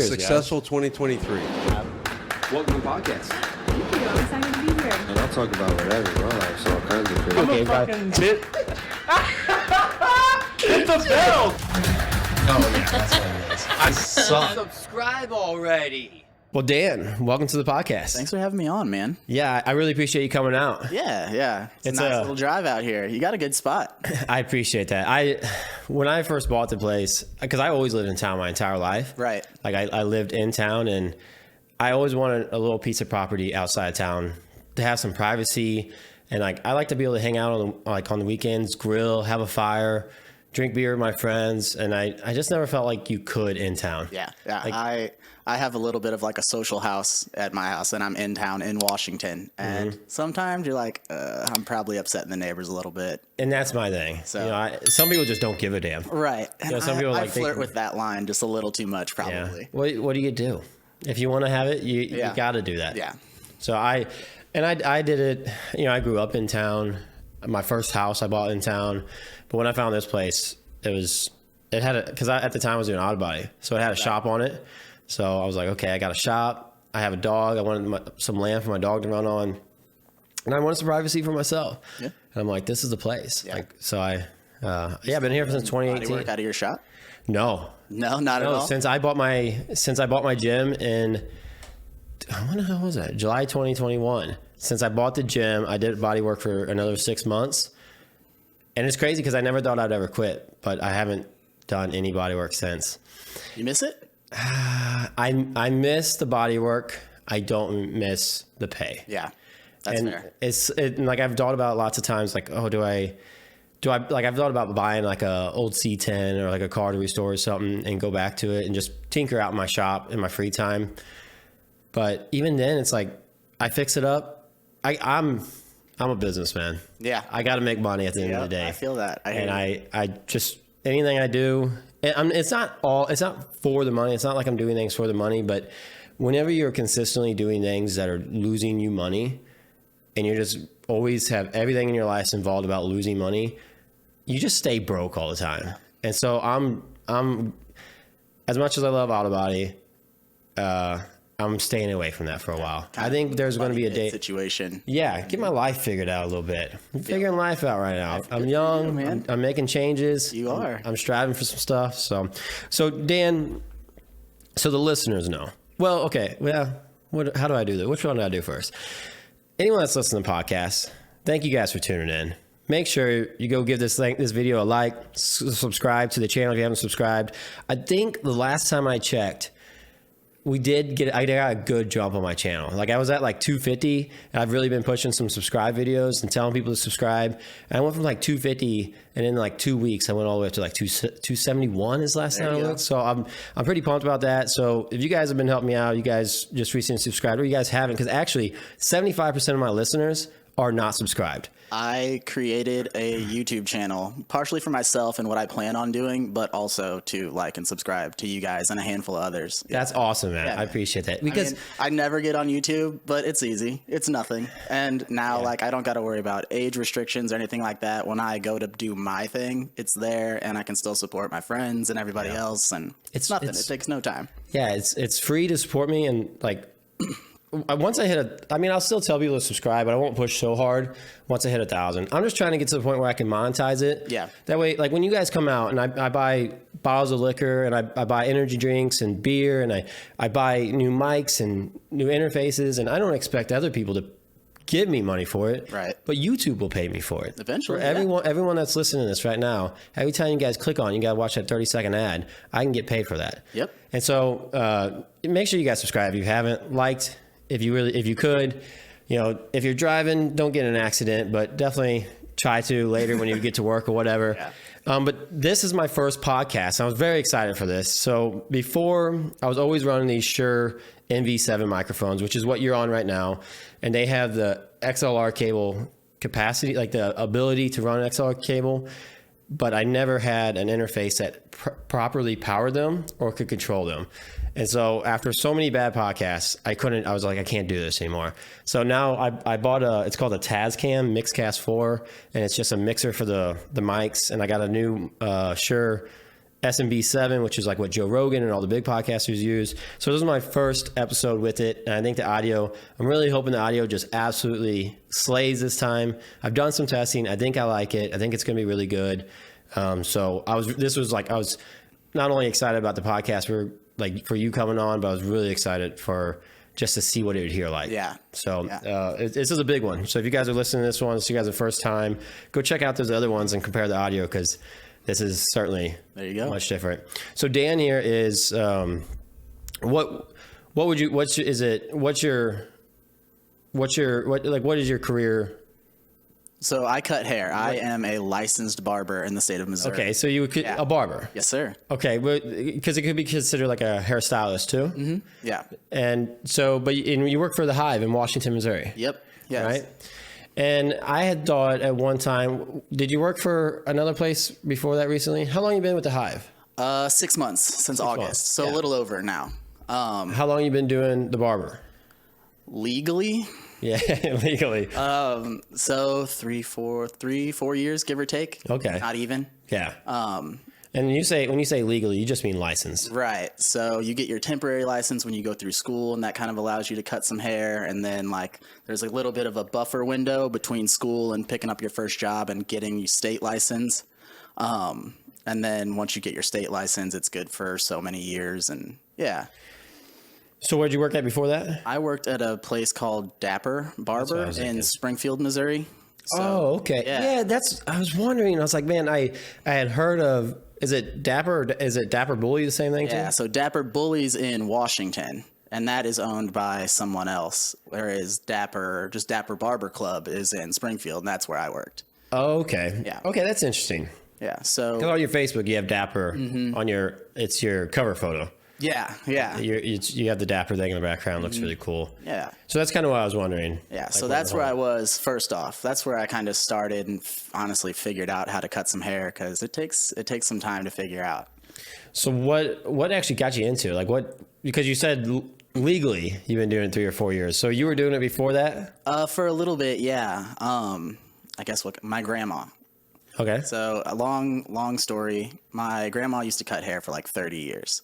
Successful 2023. Welcome to the podcast. Thank you. I'm excited to be here. And I'll talk about whatever. My life's all kinds of crazy. Okay, fucking hit the bell. Oh, yeah, that's what it is. I suck. Subscribe already. Well, Dan, welcome to the podcast. Thanks for having me on, man. Yeah, I really appreciate you coming out. Yeah. It's a nice little drive out here. You got a good spot. I appreciate that. When I first bought the place, because I always lived in town my entire life. Right. Like I lived in town, and I always wanted a little piece of property outside of town to have some privacy. And like I like to be able to hang out on the weekends, grill, have a fire, drink beer with my friends, and I just never felt like you could in town. Yeah. Like, I have a little bit of like a social house at my house, and I'm in town in Washington. And sometimes you're like, I'm probably upsetting the neighbors a little bit. and that's my thing. So- you know, some people just don't give a damn. Right. And Yeah, some people I like flirt they- with that line just a little too much, Yeah. probably. What do you do? If you want to have it, you got to do that. Yeah. So I did it. You know, I grew up in town. My first house I bought in town, but when I found this place, because at the time I was doing auto body, so it had a shop on it. So I was like, okay, I got a shop. I have a dog. I wanted some land for my dog to run on, and I wanted some privacy for myself. Yeah. And I'm like, this is the place. Yeah. Like, so I've been here since Body 2018. work out of your shop? No, No, not at all. since I bought my gym in, when the hell was that? July 2021. Since I bought the gym, I did body work for another 6 months. And it's crazy because I never thought I'd ever quit, but I haven't done any body work since. You miss it? I miss the body work. I don't miss the pay. Yeah. That's And fair. like I've thought about lots of times, like, oh, do I like, I've thought about buying like a old C10 or like a car to restore or something and go back to it and just tinker out in my shop in my free time. But even then, it's like I fix it up. I'm a businessman. Yeah. I got to make money at the end of the day. I feel that. I just, anything I do, and it's not for the money. It's not like I'm doing things for the money, but whenever you're consistently doing things that are losing you money and you just always have everything in your life involved about losing money, you just stay broke all the time. And so I'm as much as I love auto body, I'm staying away from that for a while. I think there's going to be a day situation. Yeah, get my life figured out a little bit. I'm figuring life out right now. I'm for young, you, man. I'm making changes. You are. I'm striving for some stuff. So Dan, so the listeners know. Well, okay. Well, how do I do that? Which one do I do first? Anyone that's listening to the podcast, thank you guys for tuning in. Make sure you go give this video a like, subscribe to the channel if you haven't subscribed. I think the last time I checked, I got a good jump on my channel. Like I was at like 250, and I've really been pushing some subscribe videos and telling people to subscribe. And I went from like 250, and in like 2 weeks, I went all the way up to like 271 is last time I looked. So I'm pretty pumped about that. So if you guys have been helping me out, you guys just recently subscribed, or you guys haven't, because actually 75% of my listeners are not subscribed. I created a YouTube channel partially for myself and what I plan on doing, but also to like and subscribe to you guys and a handful of others. That's awesome, man. Yeah, I man. appreciate that, because I never get on YouTube, but it's easy. It's nothing. And now like I don't got to worry about age restrictions or anything like that. When I go to do my thing, it's there and I can still support my friends and everybody else. And it's nothing. It takes no time. yeah, it's free to support me, and like once I hit I'll still tell people to subscribe, but I won't push so hard once I hit 1,000. I'm just trying to get to the point where I can monetize it. Yeah. That way, like when you guys come out and I buy bottles of liquor and I buy energy drinks and beer and I buy new mics and new interfaces, and I don't expect other people to give me money for it. Right. But YouTube will pay me for it. Eventually, For everyone that's listening to this right now, every time you guys click on, you got to watch that 30-second ad, I can get paid for that. Yep. And so make sure you guys subscribe if you haven't. Liked, if you could, if you're driving, don't get in an accident, but definitely try to later when you get to work or whatever. Yeah. But this is my first podcast. I was very excited for this. So before, I was always running these Shure NV7 microphones, which is what you're on right now. And they have the XLR cable capacity, like the ability to run an XLR cable. But I never had an interface that properly powered them or could control them. And so after so many bad podcasts, I was like, I can't do this anymore. So now I bought it's called a Tascam Mixcast 4, and it's just a mixer for the mics. And I got a new Shure SMB7, which is like what Joe Rogan and all the big podcasters use. So this is my first episode with it. And I think the audio, I'm really hoping the audio just absolutely slays this time. I've done some testing. I think I like it. I think it's going to be really good. So I was not only excited about the podcast for you coming on, but I was really excited for just to see what it would hear like. Yeah. So Yeah. This is a big one. So if you guys are listening to this one, it's you guys the first time, go check out those other ones and compare the audio, because this is certainly There you go. much different. So Dan here is what is your career? So I cut hair. I am a licensed barber in the state of Missouri. Okay, so you could Yeah. a barber. Yes, sir. Okay, because it could be considered like a hairstylist too. Mm-hmm. Yeah. And so, and you work for the Hive in Washington, Missouri. Yep. Yes. Right. And I had thought at one time, did you work for another place before that recently? How long you been with the Hive? 6 months since August. months, So yeah. a little over now. How long you been doing the barber? Legally, Yeah, legally. so 4 years, give or take. Okay. Not even. Yeah. And when you say legally, you just mean licensed. Right. So you get your temporary license when you go through school, and that kind of allows you to cut some hair. And then like there's a little bit of a buffer window between school and picking up your first job and getting your state license. And then once you get your state license, it's good for so many years. And yeah, So where'd you work at before that? I worked at a place called Barber was thinking. in Springfield, Missouri. So, Oh, okay. yeah. Yeah, I was wondering. I was like, man, I had heard of. Is it Dapper? Is it Dapper Bully? The same thing Yeah, too. so Dapper Bully's in Washington, and that is owned by someone else, whereas Dapper Barber Club is in Springfield, and that's where I worked. Oh, okay. Yeah. Okay, that's interesting. Yeah, so 'Cause on your Facebook, you have Dapper on it's your cover photo. yeah. You have the Dapper thing in the background. Looks really cool. Yeah. So that's kind of what I was wondering. Yeah, Like, so that's where I was first off. That's where I kind of started and honestly figured out how to cut some hair, because it takes some time to figure out. So what actually got you into it? Like what? Because you said legally you've been doing it 3 or 4 years. So you were doing it before that? For a little bit, yeah. I guess my grandma. Okay. So a long story. My grandma used to cut hair for like 30 years.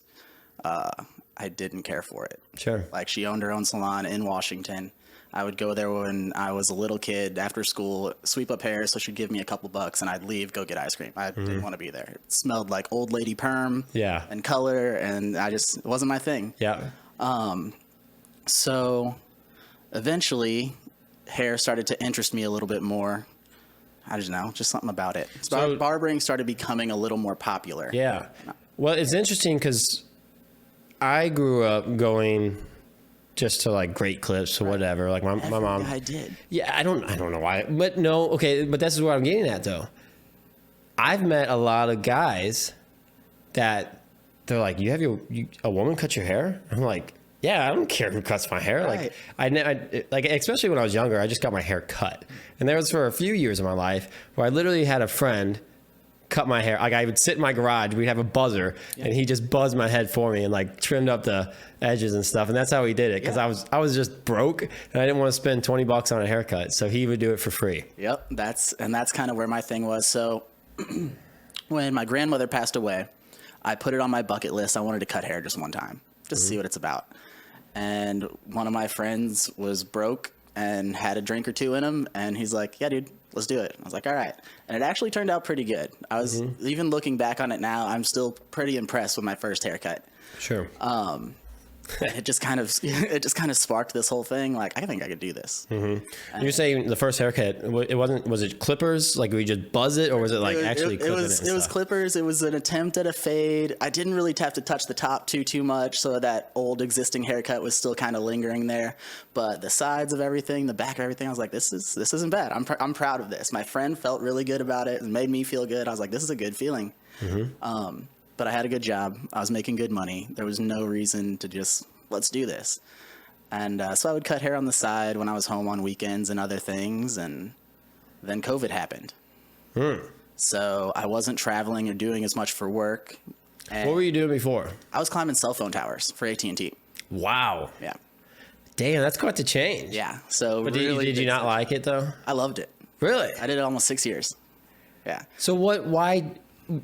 I didn't care for it. Sure. Like she owned her own salon in Washington. I would go there when I was a little kid after school, sweep up hair, so she'd give me a couple bucks and I'd leave, go get ice cream. I didn't want to be there. It smelled like old lady perm Yeah. and color, and it wasn't my thing. Yeah. So eventually hair started to interest me a little bit more. I don't know, just something about it. So- Barbering started becoming a little more popular. Yeah. Well, it's interesting because I grew up going just to like great clips or whatever. Like my mom. I did. Yeah, I don't know why, but no, okay, but this is what I'm getting at though. I've met a lot of guys that they're like, "You have a woman cut your hair?" I'm like, "Yeah, I don't care who cuts my hair." Right. Like like especially when I was younger, I just got my hair cut, and there was for a few years of my life where I literally had a friend cut my hair. Like I would sit in my garage, we'd have a buzzer, and he just buzzed my head for me and like trimmed up the edges and stuff. And that's how he did it, because I was just broke and I didn't want to spend $20 on a haircut, so he would do it for free. Yep, that's kind of where my thing was. So when my grandmother passed away, I put it on my bucket list. I wanted to cut hair just one time, just to see what it's about. And one of my friends was broke and had a drink or two in him, and he's like, "Yeah, dude, let's do it." I was like, "All right." And it actually turned out pretty good. I was even looking back on it now, I'm still pretty impressed with my first haircut. Sure. It just kind of sparked this whole thing. Like, I think I could do this. You're saying the first haircut, was it clippers? Like we just buzz it, or was it like actually clipping it? It was clippers. It was an attempt at a fade. I didn't really have to touch the top too much, so that old existing haircut was still kind of lingering there. But the sides of everything, the back of everything, I was like, this isn't bad. I'm proud of this. My friend felt really good about it and made me feel good. I was like, this is a good feeling. But I had a good job. I was making good money. There was no reason to just, let's do this. And so I would cut hair on the side when I was home on weekends and other things. And then COVID happened. So I wasn't traveling or doing as much for work. And What were you doing before? I was climbing cell phone towers for AT&T. Wow. Yeah. Damn, that's quite the change. Yeah. So But really did you big not step. like it though? I loved it. Really? I did it almost 6 years. Yeah. So why?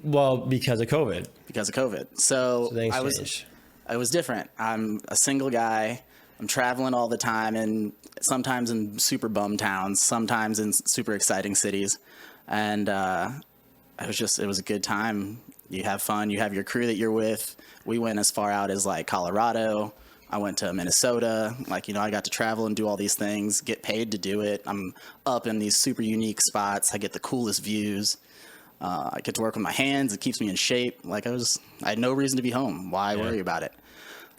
Well, because of COVID. because of COVID. So things I was changed. it was different. I'm a single guy. I'm traveling all the time, and sometimes in super bum towns, sometimes in super exciting cities, and it was a good time. You have fun. You have your crew that you're with. We went as far out as like Colorado. I went to Minnesota. Like, you know, I got to travel and do all these things, get paid to do it. I'm up in these super unique spots. I get the coolest views. I get to work with my hands. It keeps me in shape. Like I had no reason to be home. Why worry about it?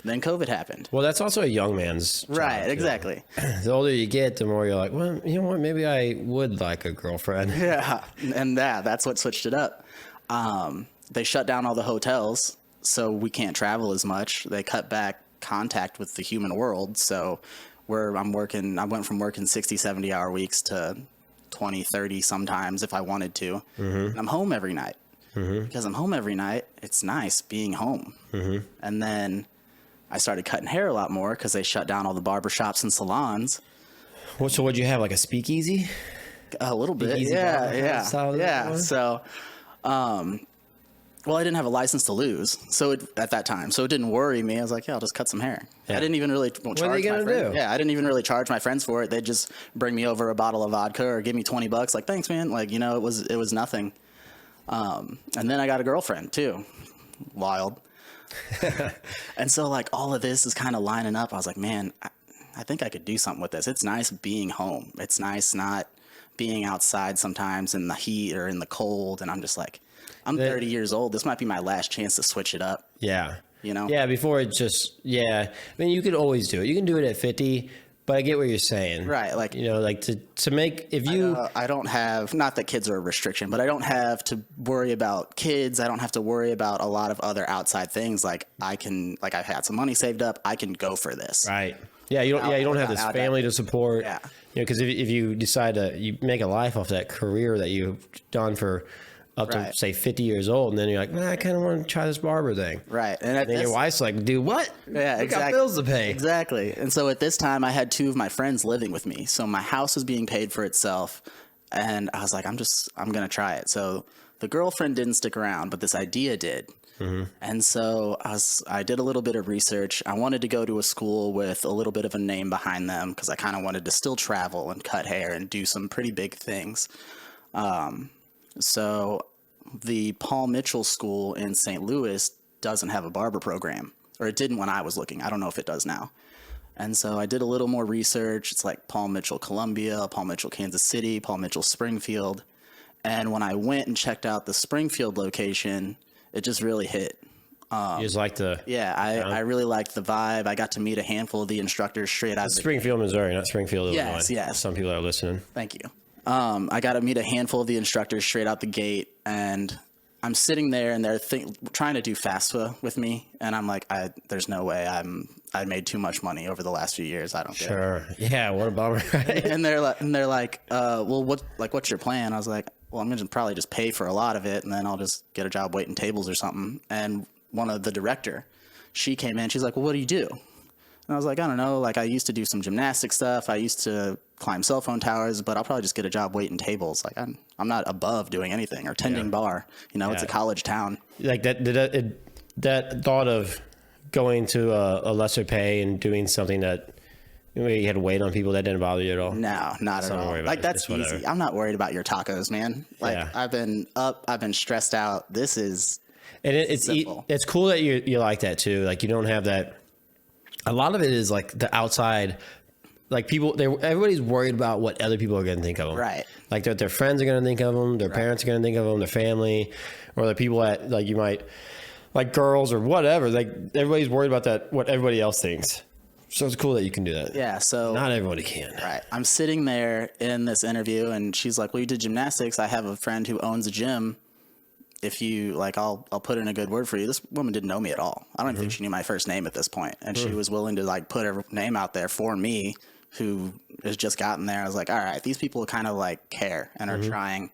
Then COVID happened. Well, that's also a young man's job, Right, too. exactly. The older you get, the more you're like, well, you know what? Maybe I would like a girlfriend. Yeah, and that's what switched it up. They shut down all the hotels, so we can't travel as much. They cut back contact with the human world. So I went from working 60, 70-hour weeks to 20, 30 sometimes if I wanted to. And I'm home every night. Because I'm home every night, it's nice being home. And then I started cutting hair a lot more because they shut down all the barber shops and salons. So what'd you have, like a speakeasy? A little bit, Speakeasy yeah. style? So, well, I didn't have a license to lose, at that time, so it didn't worry me. I was like, yeah, I'll just cut some hair. Yeah. I didn't even really charge What are you gonna my friends. do? Yeah, I didn't even really charge my friends for it. They'd just bring me over a bottle of vodka or give me $20. Like, thanks, man. Like, you know, it was nothing. And then I got a girlfriend too. Wild. And so like all of this is kind of lining up. I was like, man, I think I could do something with this. It's nice being home. It's nice not being outside sometimes in the heat or in the cold. And I'm just like, I'm 30 years old. This might be my last chance to switch it up. Yeah. You know? Yeah, before it just, I mean, you could always do it. You can do it at 50, but I get what you're saying. Right. Like, you know, like to make, if you. I don't have, not that kids are a restriction, but I don't have to worry about kids. I don't have to worry about a lot of other outside things. Like I've had some money saved up. I can go for this. Right. Yeah, you don't have this family to support. Yeah. You know, because if you decide you make a life off that career that you've done for up to say 50 years old, and then you're like, I kind of want to try this barber thing. Right. And then your wife's like, dude, what? Yeah, I got bills to pay. Exactly. And so at this time, I had two of my friends living with me. So my house was being paid for itself, and I was like, I'm gonna try it. So the girlfriend didn't stick around, but this idea did. And so I did a little bit of research. I wanted to go to a school with a little bit of a name behind them because I kind of wanted to still travel and cut hair and do some pretty big things. So the Paul Mitchell School in St. Louis doesn't have a barber program, or it didn't when I was looking. I don't know if it does now. And so I did a little more research. It's like Paul Mitchell Columbia, Paul Mitchell Kansas City, Paul Mitchell Springfield. And when I went and checked out the Springfield location, it just really hit. You just like I really liked the vibe. I got to meet a handful of the instructors straight out of Springfield, Missouri, not Springfield, Illinois. Yes. Some people are listening. Thank you. I got to meet a handful of the instructors straight out the gate, and I'm sitting there, and they're trying to do FAFSA with me, and I'm like, there's no way. I made too much money over the last few years. I don't get it. Sure. Yeah. What a bummer. And they're like, well, what's your plan? I was like, well, I'm gonna probably just pay for a lot of it, and then I'll just get a job waiting tables or something. And one of the director, she came in. She's like, well, what do you do? And I was like, I don't know. Like, I used to do some gymnastic stuff. I used to climb cell phone towers, but I'll probably just get a job waiting tables. Like, I'm not above doing anything or tending bar. You know, it's a college town. Like that thought of going to a lesser pay and doing something that you had to wait on people, that didn't bother you at all? No, not at all. Like, that's easy. I'm not worried about your tacos, man. Like, I've been up, I've been stressed out. This is and it's simple. It's cool that you like that too. Like, you don't have that. A lot of it is like the outside. Like, everybody's worried about what other people are going to think of them. Right. Like, that their friends are going to think of them, their parents are going to think of them, their family, or the people that, like, you might, like, girls or whatever. Like, everybody's worried about that, what everybody else thinks. So it's cool that you can do that. Yeah, so... Not everybody can. Right. I'm sitting there in this interview, and she's like, well, you did gymnastics. I have a friend who owns a gym. If you, like, I'll put in a good word for you. This woman didn't know me at all. I don't think she knew my first name at this point. And she was willing to, like, put her name out there for me, who has just gotten there. I was like, all right, these people kind of, like, care and are trying.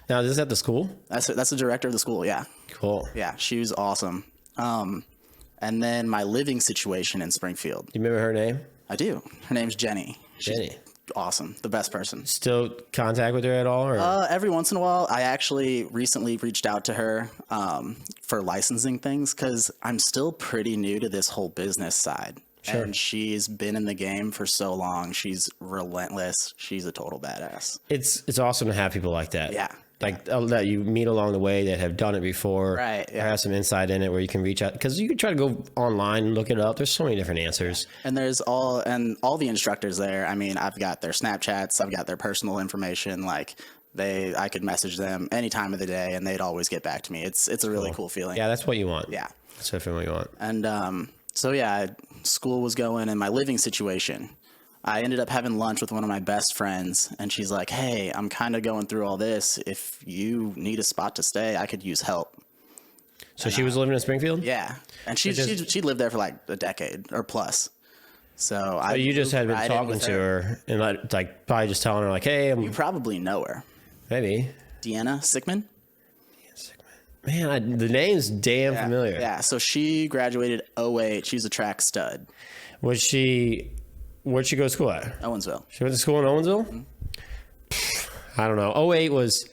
Now, is this at the school? That's the director of the school, yeah. Cool. Yeah, she was awesome. And then my living situation in Springfield. You remember her name? I do. Her name's Jenny. Jenny. Awesome. The best person. Still contact with her at all? Or? Every once in a while. I actually recently reached out to her for licensing things because I'm still pretty new to this whole business side. Sure. And she's been in the game for so long. She's relentless. She's a total badass. It's awesome to have people like that. Yeah. Like that you meet along the way that have done it before. Right, yeah. Or have some insight in it where you can reach out. Because you can try to go online and look it up. There's so many different answers. And there's all the instructors there. I mean, I've got their Snapchats. I've got their personal information. Like I could message them any time of the day and they'd always get back to me. It's a really cool feeling. Yeah, that's what you want. Yeah. That's definitely what you want. And so yeah, school was going and my living situation. I ended up having lunch with one of my best friends and she's like, hey, I'm kind of going through all this. If you need a spot to stay, I could use help. So she was living in Springfield? Yeah. And she lived there for like a decade or plus. So you just had been talking to her and like probably just telling her like, hey, You probably know her. maybe. Deanna Sickman? Man, the name's damn familiar. Yeah. So she graduated 08. She's a track stud. Where'd she go to school at? Owensville. She went to school in Owensville? I don't know. 08 was,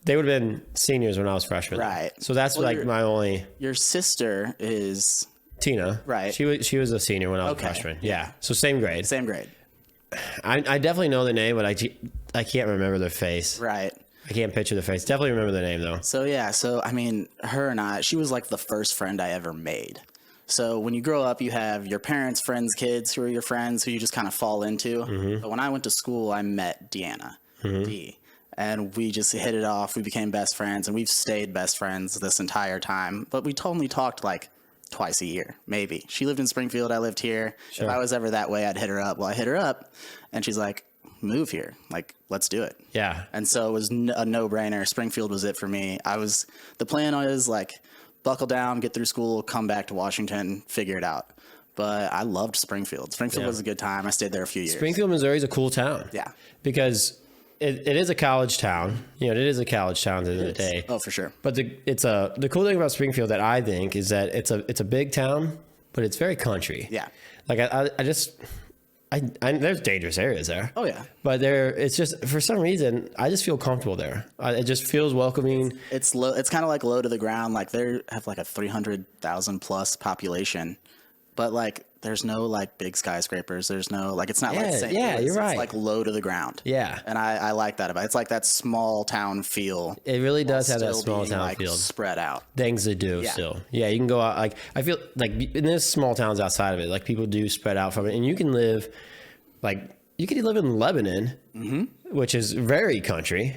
they would have been seniors when I was freshman. Right. So that's Well, like my only, Your sister is Tina. Right. She was a senior when I was a Okay. freshman. Yeah. So same grade. same grade. I definitely know the name, but I can't remember their face. Right. I can't picture the face. Definitely remember the name though. So yeah, I mean, her and I, she was like the first friend I ever made. So when you grow up, you have your parents' friends' kids who are your friends who you just kind of fall into. Mm-hmm. But when I went to school, I met Deanna, D, and we just hit it off. We became best friends, and we've stayed best friends this entire time. But we only talked like twice a year, maybe. She lived in Springfield. I lived here. Sure. If I was ever that way, I'd hit her up. Well, I hit her up, and she's like, move here. Like, let's do it. Yeah. And so it was a no-brainer. Springfield was it for me. The plan was like, buckle down, get through school, come back to Washington, figure it out. But I loved Springfield. Springfield was a good time. I stayed there a few years. Springfield, Missouri is a cool town. Yeah. Because it is a college town. You know, it is a college town at the end of the day. Oh, for sure. But the cool thing about Springfield that I think is that it's a big town, but it's very country. Yeah. Like I there's dangerous areas there. Oh, yeah. But it's just for some reason I just feel comfortable there. It just feels welcoming. It's low. It's kind of like low to the ground. Like they have like a 300,000 plus population, but like there's no like big skyscrapers. There's no like it's not like St. Yeah, Louis. you're right. It's like low to the ground. Yeah. And I like that about it. It's like that small town feel. It really does have that still small being, town like, feel. spread out. Things to do Yeah. still. Yeah, you can go out. Like I feel like in this small towns outside of it, like people do spread out from it, and you can live. Like you could live in Lebanon, which is very country,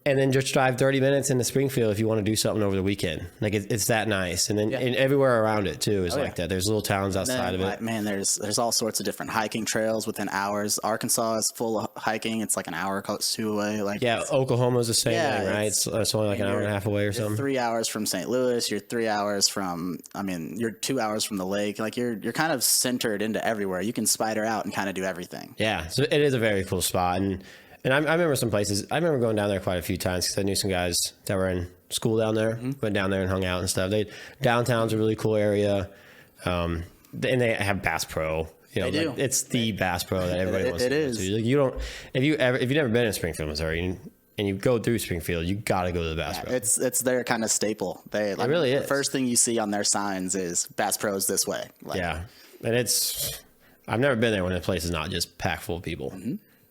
and then just drive 30 minutes into Springfield if you want to do something over the weekend. Like it's that nice, and then and everywhere around it too is like that. There's little towns outside of it. Man, there's all sorts of different hiking trails within hours. Arkansas is full of hiking. It's like an hour close to away. Like Yeah, Oklahoma's the same Yeah, thing, right? It's only like an hour and a half away or something. 3 hours from St. Louis. You're 3 hours from. You're 2 hours from the lake. Like you're kind of centered into everywhere. You can spider out and kind of do everything. Yeah, so it is a very cool spot, and I remember some places. I remember going down there quite a few times because I knew some guys that were in school down there. Went down there and hung out and stuff. Downtown's a really cool area, and they have Bass Pro. You know, They do. like, it's the Bass Pro that everybody wants to go is. to. Like, you don't if you've never been in Springfield, Missouri, and you go through Springfield, you got to go to the Bass Pro. It's their kind of staple. It really is. The first thing you see on their signs is Bass Pro's this way. Like, Yeah, and I've never been there when the place is not just packed full of people.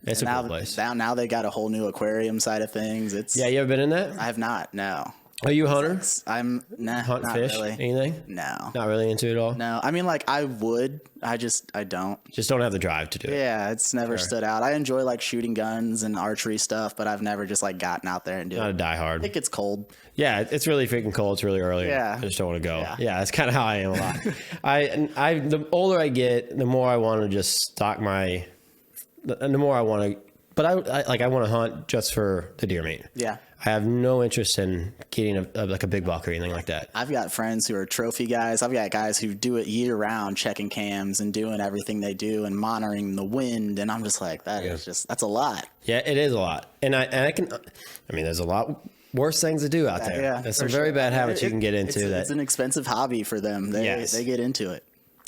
It's a cool place. Now they got a whole new aquarium side of things. Yeah, you ever been in that? I have not. No. Are you a hunter? I'm Hunt not fish? really. Anything? No. Not really into it at all? No. Like I would. I don't. Just don't have the drive to do it. Yeah, it's never stood out. I enjoy like shooting guns and archery stuff, but I've never just like gotten out there and do Not a it. diehard. It gets cold. Yeah, it's really freaking cold. It's really early. Yeah. I just don't want to go. Yeah. That's kind of how I am a lot. The older I get, the more I want to just stock the more I want to, but I want to hunt just for the deer meat. Yeah. I have no interest in getting a big buck or anything like that. I've got friends who are trophy guys. I've got guys who do it year round, checking cams and doing everything they do and monitoring the wind. And I'm just like, that's a lot. Yeah, it is a lot. And there's a lot worse things to do out there. Yeah, There's for some very sure. bad habits you can get into. It's an expensive hobby for them. They get into it.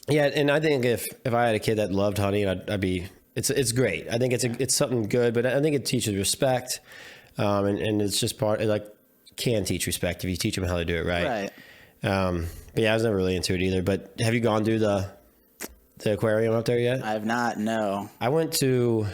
Yeah, and I think if I had a kid that loved hunting, I'd be. It's great. I think it's something good, but I think it teaches respect, and it's just part like can teach respect if you teach them how to do it right. Right. But yeah, I was never really into it either. But have you gone to the aquarium up there yet? I have not. No. I went to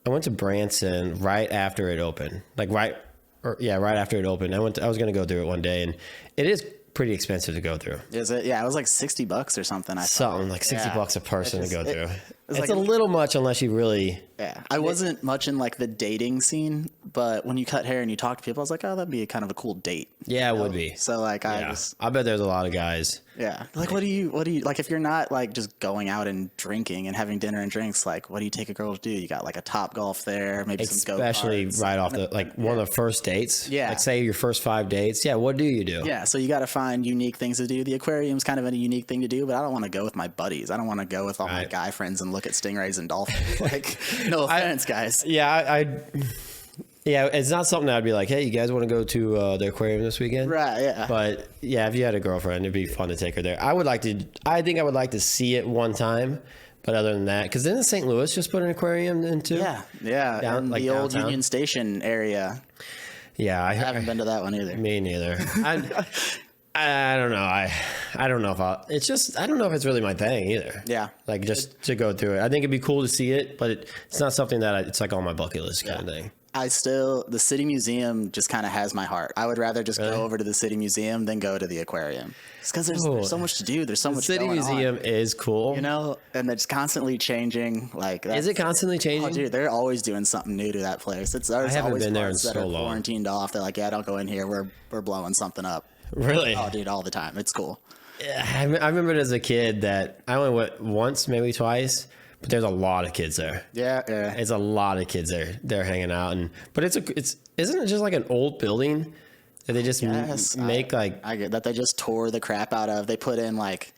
Branson right after it opened. Right after it opened. I was going to go through it one day, and it is pretty expensive to go through. Is it? Yeah, it was like $60 or something. Something like $60 a person to go through. It's like a little much unless you really. Yeah, I wasn't much in like the dating scene, but when you cut hair and you talk to people, I was like, oh, that'd be kind of a cool date. Yeah, it would be. So like, I bet there's a lot of guys. Yeah. Like, what do you like if you're not like just going out and drinking and having dinner and drinks? Like, what do you take a girl to do? You got like a Top Golf there, maybe some go-karts. Especially right off one of the first dates. Yeah. Like say your first 5 dates. Yeah. What do you do? Yeah. So you got to find unique things to do. The aquarium's kind of a unique thing to do, but I don't want to go with my buddies. I don't want to go with all my guy friends and look at stingrays and dolphins. Like, no offense, guys. Yeah. Yeah, it's not something I'd be like, hey, you guys want to go to the aquarium this weekend? Right, yeah. But yeah, if you had a girlfriend, it'd be fun to take her there. I think I would like to see it one time. But other than that, because didn't St. Louis just put an aquarium in too? Yeah. Down, the old downtown? Union Station area. Yeah. I haven't been to that one either. Me neither. I don't know. I don't know if I don't know if it's really my thing either. Yeah. Like just to go through it. I think it'd be cool to see it, but it's not something that it's like on my bucket list kind of thing. The City Museum just kind of has my heart. I would rather just go over to the City Museum than go to the aquarium. It's because there's so much to do. There's so much going on. The City Museum is cool. You know, and it's constantly changing. Is it constantly changing? Oh, dude, they're always doing something new to that place. I haven't been there in so long. Quarantined off. They're like, yeah, don't go in here. We're blowing something up. Really? Oh, dude, all the time. It's cool. Yeah, I remember it as a kid that I only went once, maybe twice, but there's a lot of kids there. Yeah. It's a lot of kids there. They're hanging out, but isn't it just like an old building that they just make like? I get that they just tore the crap out of. They put in like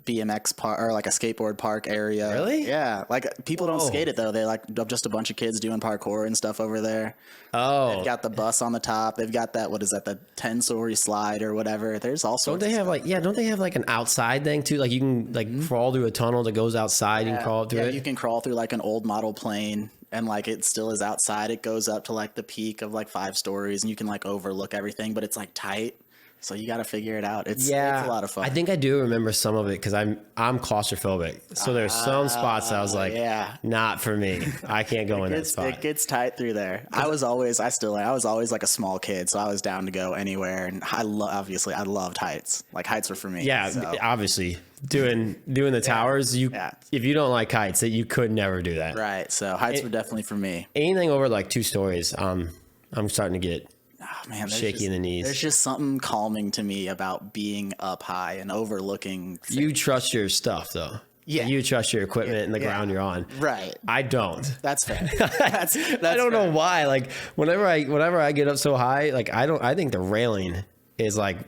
BMX park or like a skateboard park area. Really? Yeah. Like people don't skate it though. They like just a bunch of kids doing parkour and stuff over there. Oh. They've got the bus on the top. They've got that, what is that, the 10-story slide or whatever. There's all sorts Don't they have like an outside thing too? Like you can like crawl through a tunnel that goes outside and crawl through it? Yeah, you can crawl through like an old model plane and like it still is outside. It goes up to like the peak of like 5 stories and you can like overlook everything, but it's like tight. So you got to figure it out. It's a lot of fun. I think I do remember some of it because I'm claustrophobic. So there's some spots that I was like, not for me. I can't go in that spot. It gets tight through there. I was always like a small kid, so I was down to go anywhere. And I loved heights. Like heights were for me. Yeah, so. obviously doing the towers. If you don't like heights, that you could never do that. Right. So heights were definitely for me. Anything over like 2 stories, I'm starting to get. Oh, man, shaky in the knees. There's just something calming to me about being up high and overlooking things. You trust your stuff though. Yeah. You trust your equipment and the ground you're on. Right. I don't. That's fair. That's I don't know why. Like whenever I get up so high, like I think the railing is like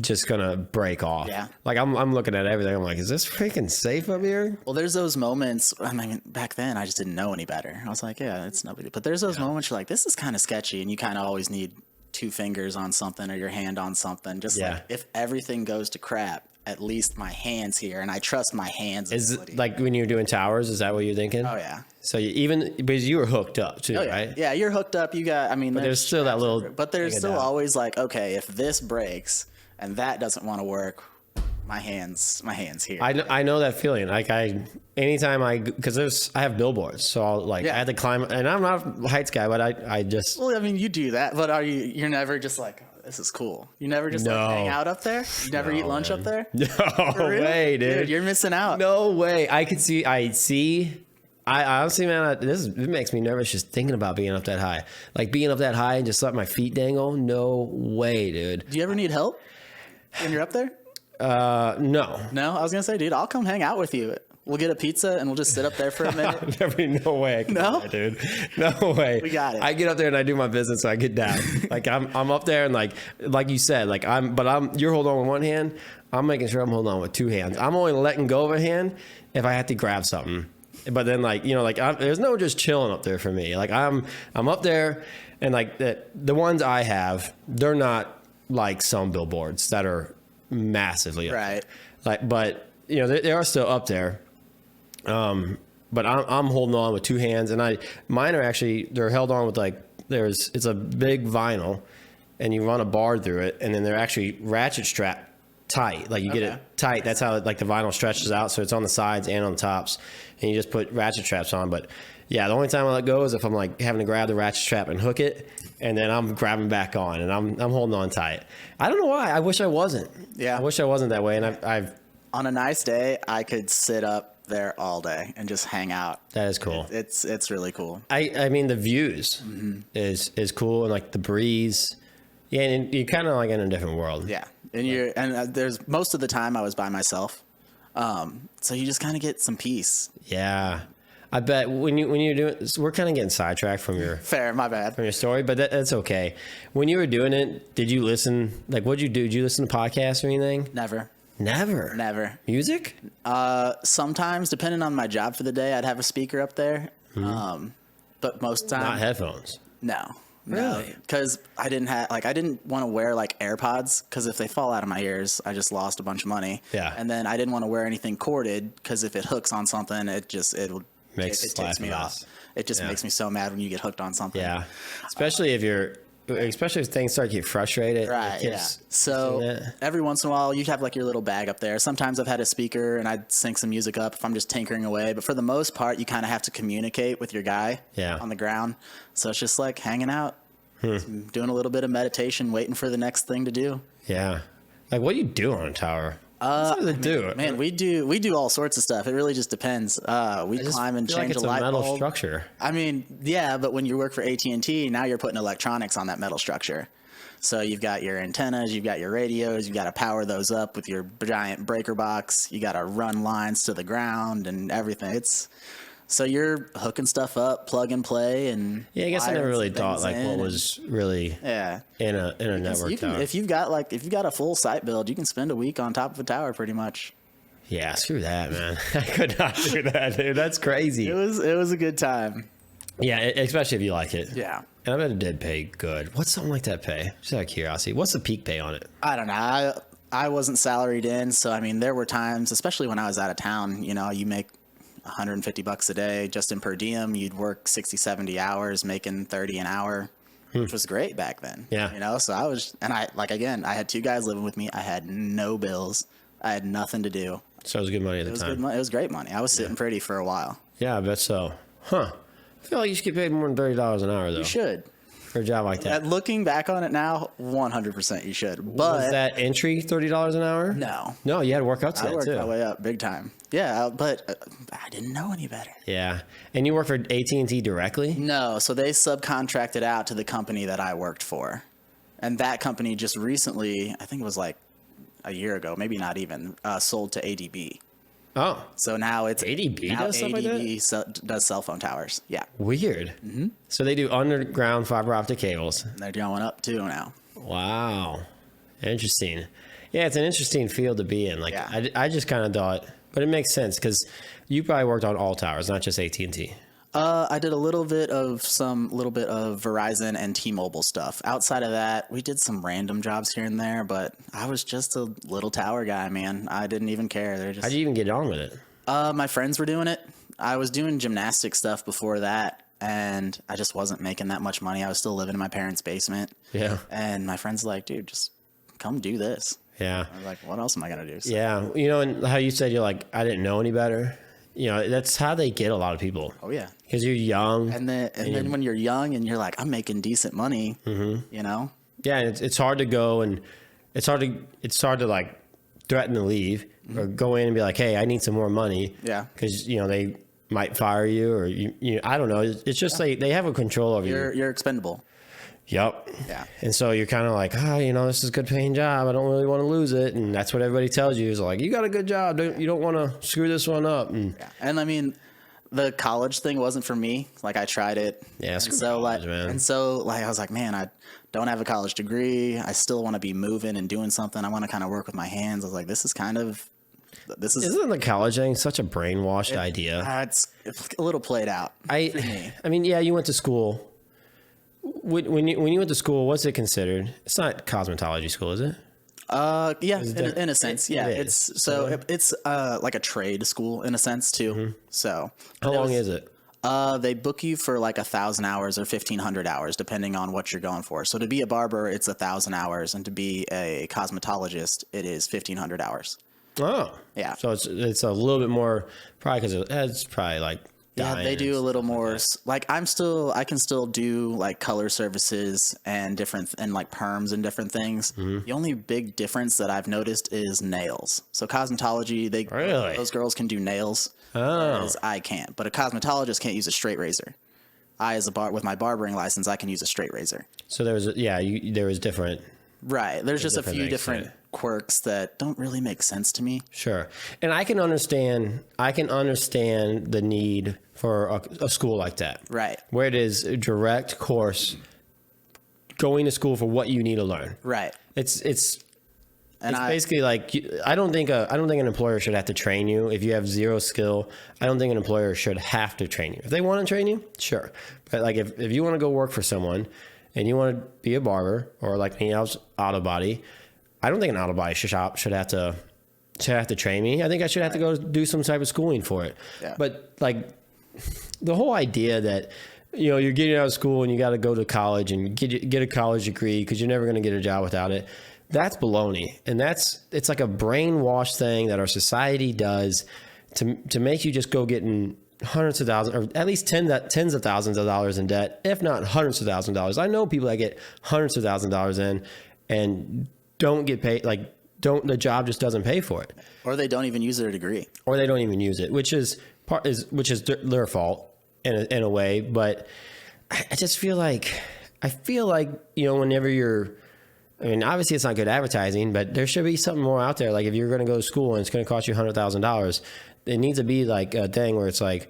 just gonna break off. Yeah. Like I'm looking at everything. I'm like, is this freaking safe up here? Well, there's those moments. I mean, back then I just didn't know any better. I was like, yeah, it's no big deal. But there's those moments you're like, this is kind of sketchy, and you kind of always need 2 fingers on something or your hand on something. Just like if everything goes to crap, at least my hand's here, and I trust my hands. Is it like when you're doing towers? Is that what you're thinking? Oh yeah. So because you were hooked up too, right? Yeah, you're hooked up. You got. I mean, but there's still that little. But there's still always like, okay, if this breaks and that doesn't want to work, my hands here. I know that feeling. Like because I have billboards, so I'll I had to climb, and I'm not a heights guy, but I just. Well, I mean, you do that, but you're never just like, this is cool. You never just like hang out up there? You never eat lunch up there? No way, dude. You're missing out. No way. I honestly, man, it makes me nervous just thinking about being up that high. Like being up that high and just let my feet dangle. No way, dude. Do you ever need help when you're up there? No. No? I was going to say, dude, I'll come hang out with you. We'll get a pizza and we'll just sit up there for a minute. No way I can do that, dude. No way. We got it. I get up there and I do my business, so I get down. Like I'm up there and like you said, like you're holding on with one hand. I'm making sure I'm holding on with 2 hands. I'm only letting go of a hand if I have to grab something. But then there's no just chilling up there for me. Like I'm up there and like the ones I have, they're not like some billboards that are massively up there. Like, but they are still up there. But I'm holding on with 2 hands, and mine are actually, they're held on with it's a big vinyl, and you run a bar through it, and then they're actually ratchet strap tight. Like you get it tight. That's how like the vinyl stretches out, so it's on the sides and on the tops, and you just put ratchet straps on. But yeah, the only time I let go is if I'm like having to grab the ratchet strap and hook it, and then I'm grabbing back on, and I'm holding on tight. I don't know why. I wish I wasn't. Yeah. I wish I wasn't that way, and I've On a nice day, I could sit up there all day and just hang out. that is cool. It's really cool. I mean the views is cool, and like the breeze. Yeah, and you're kind of like in a different world. Yeah, and there's most of the time I was by myself, so you just kind of get some peace. Yeah. I bet when you're doing, we're kind of getting sidetracked from your Fair, my bad. from your story, but that's okay. When you were doing it, did you listen? Like, what'd you do? Did you listen to podcasts or anything? Never. Never. Music? Sometimes, depending on my job for the day, I'd have a speaker up there. But most time, Not headphones. no. Really? Because I didn't want to wear like AirPods, because if they fall out of my ears, I just lost a bunch of money. Yeah. And then I didn't want to wear anything corded, because if it hooks on something, it ticks me off. It just makes me so mad when you get hooked on something. Yeah. Especially if things start to get frustrated. Right, yeah. So every once in a while, you'd have like your little bag up there. Sometimes I've had a speaker and I'd sync some music up if I'm just tinkering away. But for the most part, you kind of have to communicate with your guy on the ground. So it's just like hanging out, doing a little bit of meditation, waiting for the next thing to do. Yeah. Like, what do you do on a tower? What do they do? Man, we do all sorts of stuff. It really just depends. We climb and change it's a light metal bulb. structure. I mean, yeah, but when you work for AT&T, now you're putting electronics on that metal structure. So you've got your antennas, you've got your radios, you've got to power those up with your giant breaker box. You got to run lines to the ground and everything. So you're hooking stuff up, plug and play, and Yeah, I guess I never really thought like what in, was really yeah. in a network You can, tower. if you've got a full site build, you can spend a week on top of a tower pretty much. Yeah, screw that, man. I could not do that, dude. That's crazy. It was a good time. Yeah, especially if you like it. Yeah. And I bet it did pay good. What's something like that pay? Just out of curiosity. What's the peak pay on it? I don't know. I wasn't salaried in, so I mean, there were times, especially when I was out of town, you make $150 a day just in per diem. You'd work 60, 70 hours, making 30 an hour, which was great back then. Yeah. So I had two guys living with me. I had no bills. I had nothing to do. So it was good money at It the was time. good money. It was great money. I was sitting pretty for a while. Yeah, I bet so. Huh. I feel like you should get paid more than $30 an hour, though. You should. For a job like that. Looking back on it now, 100% you should. But Was that entry $30 an hour? no. No, you had to work up to I that, worked too. my way up big time. Yeah, but I didn't know any better. Yeah. And you work for AT&T directly? No, so they subcontracted out to the company that I worked for. And that company just recently, I think it was like a year ago, maybe not even, sold to ADB. Oh, So now it's ADB now does stuff like that? ADB does cell phone towers. Yeah, weird. Mm-hmm. So they do underground fiber optic cables. they're going up too now. Wow. Interesting. Yeah, it's an interesting field to be in. Like, Yeah. I just kind of thought, but it makes sense because you probably worked on all towers, not just AT&T. I did a little bit of Verizon and T-Mobile stuff. Outside of that, we did some random jobs here and there, but I was just a little tower guy, man. I didn't even care. They're just How'd you even get on with it? my friends were doing it. I was doing gymnastic stuff before that, and I just wasn't making that much money. I was still living in my parents' basement. Yeah. And my friend's like, dude, just come do this. Yeah. I was like, what else am I going to do? So, Yeah. You know, and how you said you're like, I didn't know any better. You know, that's how they get a lot of people. Oh, yeah. Because you're young. And then when you're young and you're like, I'm making decent money, you know? Yeah, and it's hard to go and it's hard to like threaten to leave or go in and be like, hey, I need some more money. Yeah. Because, you know, they might fire you or, you I don't know. It's just they have a control over you. You're expendable. Yep. Yeah. And so you're kind of like, you know, this is a good paying job. I don't really want to lose it. And that's what everybody tells you is like, you got a good job. You don't want to screw this one up. And Yeah. And I mean, the college thing wasn't for me. Like I tried it. Yeah, and so college, man. And so I was like, man, I don't have a college degree. I still want to be moving and doing something. I want to kind of work with my hands. I was like, this is isn't the college thing such a brainwashed idea? It's a little played out. I mean, yeah, you went to school. When you went to school, what's it considered? It's not cosmetology school, is it? Yeah, in a sense, yeah. it is. It's like a trade school in a sense too. So How long is it? They book you for like 1,000 hours or 1,500 hours, depending on what you're going for. So to be a barber, it's 1,000 hours, and to be a cosmetologist, it is 1,500 hours. Oh, Yeah. So it's a little bit more probably because it's probably like Yeah, they do a little more. Like I can still do like color services and like perms and different things. The only big difference that I've noticed is nails. So cosmetology, those girls can do nails, whereas I can't. But a cosmetologist can't use a straight razor. With my barbering license, I can use a straight razor. So there was different. Right. There's just a different few things, different right. quirks that don't really make sense to me. Sure. And I can understand the need for a school like that. Right. Where it is a direct course going to school for what you need to learn. Right. It's basically like I don't think an employer should have to train you if you have zero skill. I don't think an employer should have to train you. If they want to train you, sure. But like if you want to go work for someone and you want to be a barber or like me, I was auto body. I don't think an auto body shop should have to train me. I think I should have to go do some type of schooling for it. Yeah. But like the whole idea that you're getting out of school and you got to go to college and get a college degree because you're never going to get a job without it. That's baloney. And it's like a brainwash thing that our society does to make you just go getting hundreds of thousands or at least tens of thousands of dollars in debt, if not hundreds of thousands of dollars. I know people that get hundreds of thousands of dollars in and don't get paid, the job just doesn't pay for it. Or they don't even use their degree. Or they don't even use it, which is their fault in a way. But I just feel like, whenever obviously it's not good advertising, but there should be something more out there. Like if you're going to go to school and it's going to cost you $100,000, it needs to be like a thing where it's like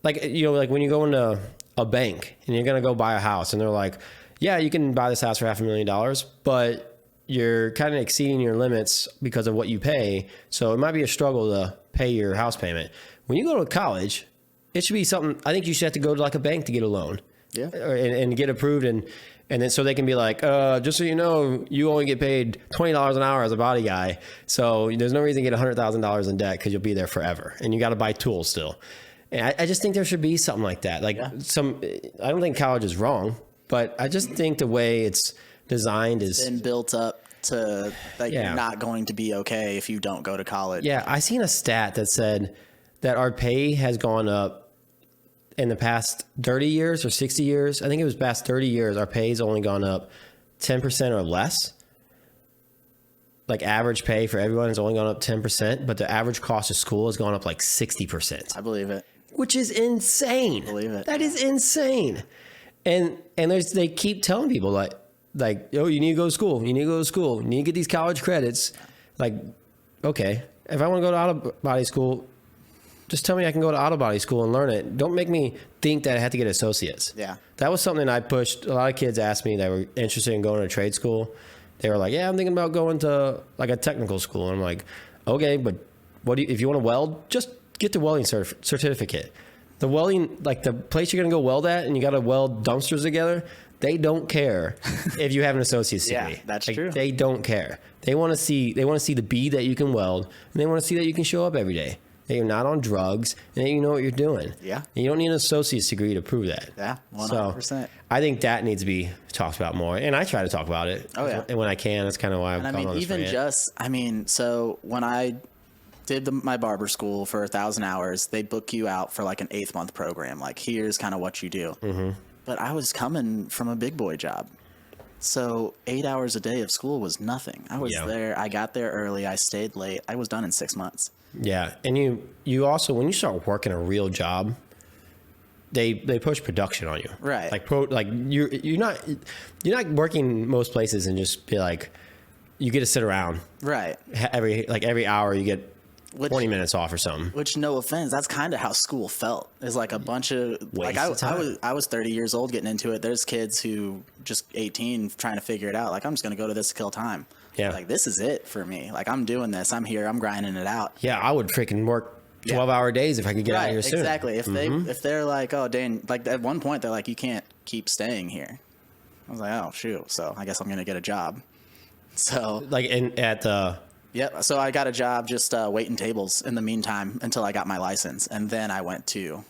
when you go into a bank and you're going to go buy a house and they're like, yeah, you can buy this house for $500,000, but you're kind of exceeding your limits because of what you pay. So it might be a struggle to pay your house payment. When you go to college, it should be something. I think you should have to go to like a bank to get a loan, and get approved, and then so they can be like, just so you know, you only get paid $20 an hour as a body guy, so there's no reason to get $100,000 in debt because you'll be there forever, and you got to buy tools still. And I just think there should be something like that. I don't think college is wrong, but I just think the way it's designed is been built up to you're not going to be okay if you don't go to college. Yeah, I seen a stat that said that our pay has gone up in the past 30 years or 60 years. I think it was past 30 years. Our pay's only gone up 10% or less. Like average pay for everyone has only gone up 10%, but the average cost of school has gone up like 60%. I believe it. Which is insane. I believe it. That is insane. And they keep telling people like, oh, you need to go to school. You need to go to school. You need to get these college credits. Like, okay, if I want to go to auto body school, just tell me I can go to auto body school and learn it. Don't make me think that I have to get associates. Yeah. That was something I pushed. A lot of kids asked me that were interested in going to trade school. They were like, yeah, I'm thinking about going to like a technical school. And I'm like, okay, but if you want to weld, just get the welding certificate. The welding, like the place you're going to go weld at and you got to weld dumpsters together, they don't care if you have an associate's degree. Yeah, that's true. They don't care. They want to see the bead that you can weld, and they want to see that you can show up every day. That you're not on drugs, and that you know what you're doing. Yeah. And you don't need an associate's degree to prove that. Yeah, 100%. So I think that needs to be talked about more, and I try to talk about it. Oh yeah. And when I can, that's kind of why I'm on this rant. So when I did my barber school for 1,000 hours, they book you out for like an 8-month program. Like, here's kind of what you do. Mm-hmm. But I was coming from a big boy job. So 8 hours a day of school was nothing. I was there. I got there early. I stayed late. I was done in 6 months. Yeah. And you also, when you start working a real job, they push production on you. Right. Like you're not working most places and just be like, you get to sit around. Right. Every hour you get 20 minutes off or something. Which, no offense, that's kind of how school felt. It's like a bunch of I was 30 years old getting into it. There's kids who just 18 trying to figure it out. Like, I'm just gonna go to this to kill time. Yeah. Like, this is it for me. Like, I'm doing this. I'm here. I'm grinding it out. Yeah, I would freaking work 12-hour days if I could get out of here soon. Exactly. If they're like, oh, Dan, like at one point they're like, you can't keep staying here. I was like, oh shoot. So I guess I'm gonna get a job. So like at Yep. So I got a job just waiting tables in the meantime until I got my license, and then I went to.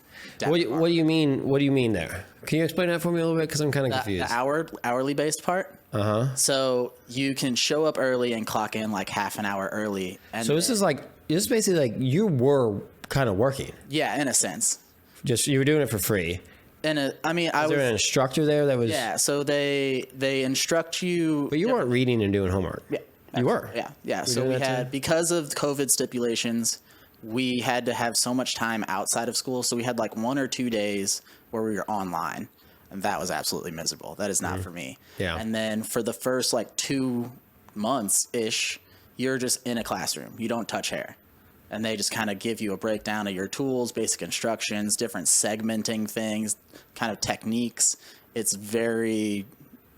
What do you mean? What do you mean there? Can you explain that for me a little bit? Because I'm kind of confused. The hourly based part. So you can show up early and clock in like half an hour early. And So this is basically like you were kind of working. yeah, in a sense. Just you were doing it for free. I mean, Was there an instructor there that was? Yeah. So they instruct you. But you weren't reading and doing homework. Yeah. You were. Yeah. So doing we that had, too? because of COVID stipulations, we had to have so much time outside of school. So we had like 1 or 2 days where we were online, and that was absolutely miserable. That is not for me. Yeah. And then for the first like 2 months ish, you're just in a classroom. You don't touch hair. And they just kind of give you a breakdown of your tools, basic instructions, different segmenting things, kind of techniques. It's very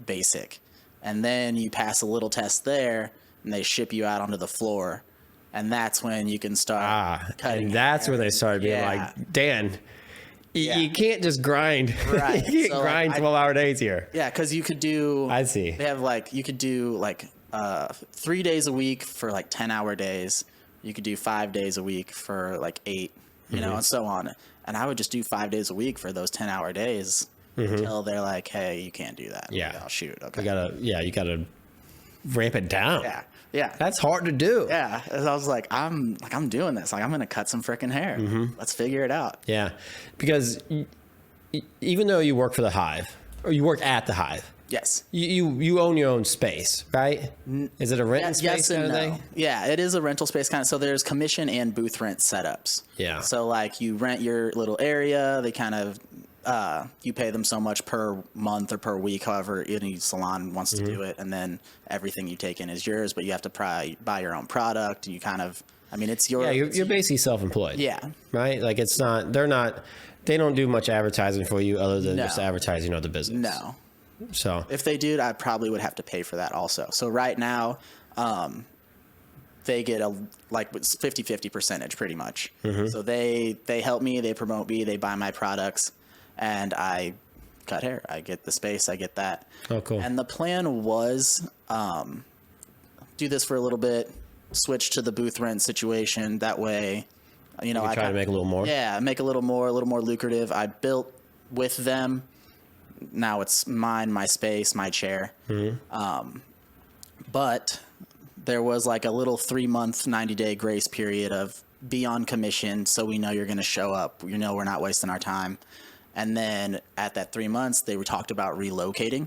basic. And then you pass a little test there, and they ship you out onto the floor. And that's when you can start cutting. And that's hair. where they started being Yeah. like, Dan, Yeah. you can't just grind. Right. You can't So, grind like, 12-hour days here. Yeah, because you could do. I see. They have like, you could do like 3 days a week for like 10-hour days. You could do 5 days a week for like 8, you know, and so on. And I would just do 5 days a week for those 10-hour days until they're like, hey, you can't do that. Yeah. Like, oh, shoot. Okay. You gotta ramp it down. Yeah. Yeah. That's hard to do. Yeah. And I was like, I'm doing this. Like, I'm going to cut some freaking hair. Let's figure it out. Yeah. Because even though you work for the Hive, or you work at the Hive, Yes. you own your own space, right? Is it a renting space Yes kind and of no. thing? Yeah, it is a rental space kind of. So there's commission and booth rent setups. Yeah. So like you rent your little area. They kind of you pay them so much per month or per week, however any salon wants to do it, and then everything you take in is yours. But you have to buy your own product. You kind of, I mean, it's your. Yeah, you're basically self-employed. Yeah. Right? Like it's not, they don't do much advertising for you other than No. just advertising of the business. No. So If they did, I probably would have to pay for that also. So right now, they get a like 50-50 percentage pretty much. So they help me, they promote me, they buy my products, and I cut hair. I get the space, I get that. Oh, cool. And the plan was do this for a little bit, switch to the booth rent situation. That way, you know, I try to make a little more. Yeah, make a little more lucrative. I built with them. Now it's mine, my space, my chair. But there was like a little 3-month, 90-day grace period of be on commission, so we know you're going to show up. You know we're not wasting our time. And then at that 3 months, they were talked about relocating.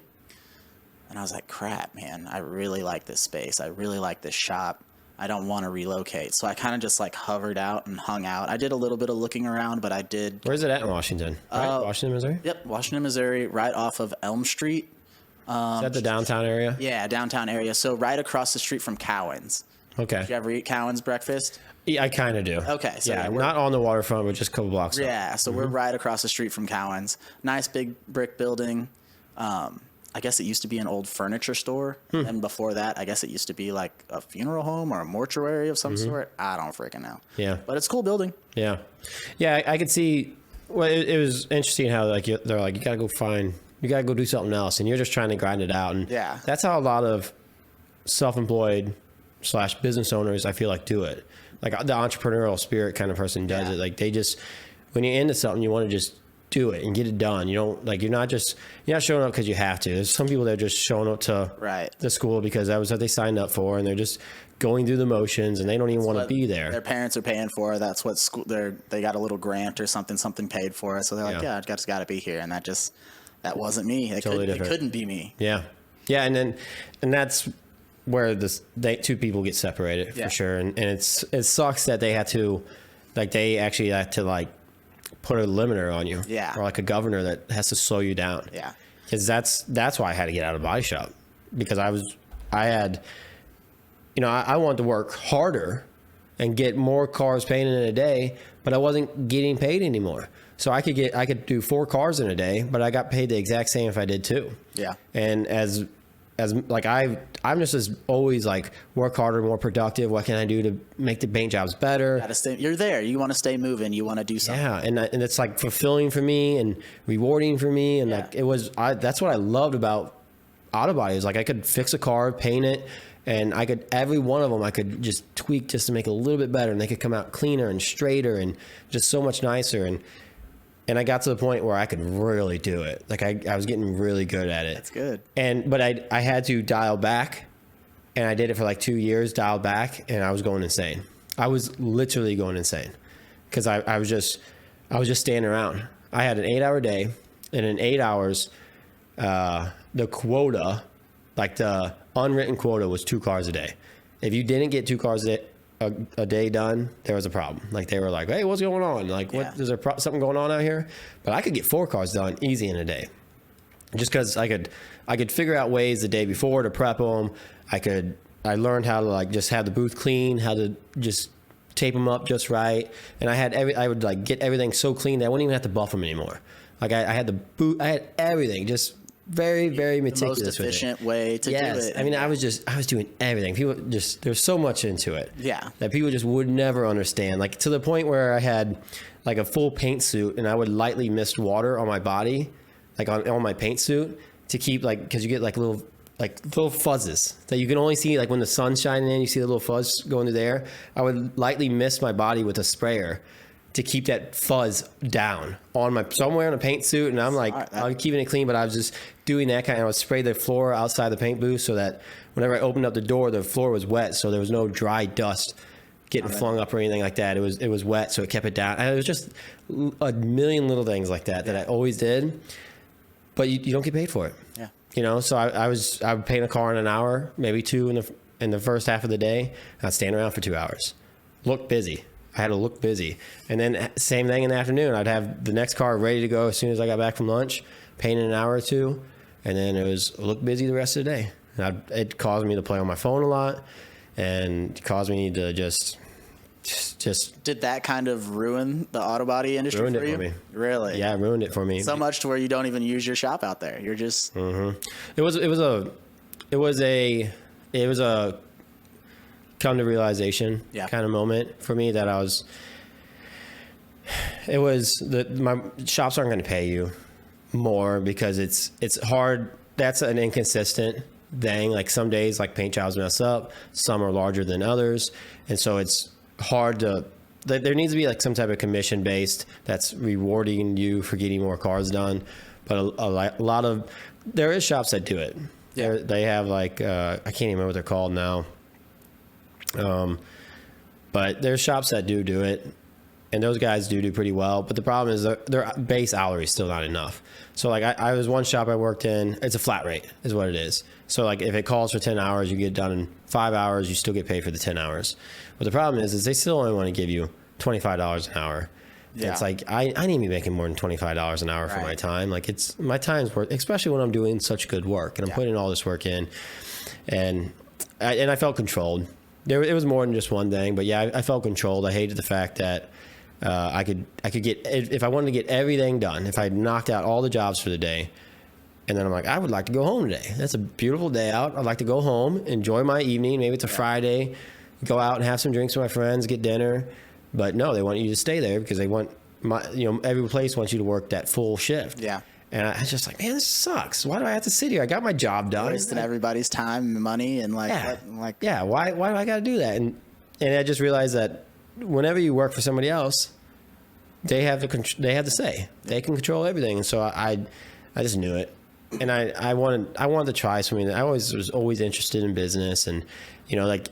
And I was like, crap, man, I really like this space. I really like this shop. I don't want to relocate. So I kind of just like hovered out and hung out. I did a little bit of looking around, but I did. Where's it at in Washington? Right? Washington, Missouri? Yep, Washington, Missouri, right off of Elm Street. Is that the downtown area? Yeah, downtown area. So right across the street from Cowan's. Okay. Did you ever eat Cowan's breakfast? Yeah, I kind of do. Okay, so yeah, yeah, we're- not on the waterfront, but just a couple blocks up. Yeah, so we're right across the street from Cowan's. Nice big brick building. I guess it used to be an old furniture store. And before that, I guess it used to be like a funeral home or a mortuary of some sort. I don't freaking know. Yeah. But it's a cool building. Yeah. Yeah, I could see. Well, it was interesting how like they're like, you got to go do something else. And you're just trying to grind it out. And Yeah. that's how a lot of self-employed / business owners, I feel like, do it. Like the entrepreneurial spirit kind of person does Yeah. it. Like they just, when you're into something, you want to just do it and get it done. You don't like, you're not showing up because you have to. There's some people that are just showing up to the school because that was what they signed up for, and they're just going through the motions and they don't even want to be there. Their parents are paying for. That's what school. They got a little grant or something paid for it. So they're like, Yeah. I just got to be here. And that wasn't me. It couldn't be me. Yeah. Yeah. And that's where two people get separated for sure. And it sucks that they actually had to put a limiter on you. Yeah. Or like a governor that has to slow you down. Yeah. Because that's why I had to get out of the body shop, because I wanted to work harder and get more cars painted in a day, but I wasn't getting paid anymore. So I could do 4 cars in a day, but I got paid the exact same if I did 2. Yeah. And as like I'm just as always like work harder, more productive. What can I do to make the paint jobs better? You're there. You want to stay moving. You want to do something. Yeah, and it's like fulfilling for me and rewarding for me, and that's what I loved about auto body is like I could fix a car, paint it, And every one of them I could just tweak just to make it a little bit better, and they could come out cleaner and straighter and just so much nicer. And I got to the point where I could really do it. Like I was getting really good at it. That's good. But I had to dial back, and I did it for like 2 years, dialed back, and I was going insane. I was literally going insane because I was just standing around. I had an 8-hour day, and in 8 hours, the quota, like the unwritten quota, was 2 cars a day. If you didn't get 2 cars a day done, there was a problem. Like they were like, "Hey, what's going on? Like, what is there something going on out here?" But I could get 4 cars done easy in a day, just because I could figure out ways the day before to prep them. I learned how to like just have the booth clean, how to just tape them up just right, and I would like get everything so clean that I wouldn't even have to buff them anymore. Like I had everything just very, very meticulous. The most efficient way to do it. I mean, I was doing everything. People there's so much into it. Yeah. That people just would never understand. Like to the point where I had like a full paint suit, and I would lightly mist water on my body, like on my paint suit, to keep like, because you get like little fuzzes that you can only see like when the sun's shining in. You see the little fuzz going through there. I would lightly mist my body with a sprayer to keep that fuzz down on so I'm wearing a paint suit, and I'm keeping it clean, but I was just doing that kind of. I would spray the floor outside the paint booth so that whenever I opened up the door, the floor was wet, so there was no dry dust getting flung up or anything like that. It was wet, so it kept it down. And it was just a million little things like that I always did, but you don't get paid for it. Yeah. You know, so I would paint a car in an hour, maybe 2 in the first half of the day. I'd stand around for 2 hours, look busy. I had to look busy. And then same thing in the afternoon. I'd have the next car ready to go as soon as I got back from lunch, paint in an hour or 2, and then it was look busy the rest of the day. And it caused me to play on my phone a lot, and caused me to just. Did that kind of ruin the auto body industry ruined for it you? for me. Really? Yeah, it ruined it for me. So much to where you don't even use your shop out there. You're just. Mm-hmm. It was a come to realization kind of moment for me that my shops aren't going to pay you more because it's hard. That's an inconsistent thing. Like some days, like paint jobs mess up, some are larger than others, and so it's hard to. There needs to be like some type of commission based that's rewarding you for getting more cars done. But a lot of there is shops that do it. Yeah. They have like I can't even remember what they're called now. But there's shops that do it, and those guys do pretty well. But the problem is their base salary is still not enough. So like I was one shop I worked in, it's a flat rate is what it is. So like if it calls for 10 hours, you get done in 5 hours, you still get paid for the 10 hours. But the problem is they still only want to give you $25 an hour. Yeah. It's like I need to be making more than $25 an hour for my time. Like my time's worth, especially when I'm doing such good work and I'm putting all this work in, and I felt controlled. It was more than just one thing, but yeah, I felt controlled. I hated the fact that I could get, if I wanted to get everything done, if I knocked out all the jobs for the day, and then I'm like, I would like to go home today. That's a beautiful day out. I'd like to go home, enjoy my evening. Maybe it's a Friday, go out and have some drinks with my friends, get dinner. But no, they want you to stay there because they want every place wants you to work that full shift. Yeah. And I was just like, man, this sucks. Why do I have to sit here? I got my job done. Wasting everybody's time and money and why do I got to do that? And I just realized that whenever you work for somebody else, they have the say. They can control everything. And so I just knew it. And I wanted to try something. I was always interested in business, and like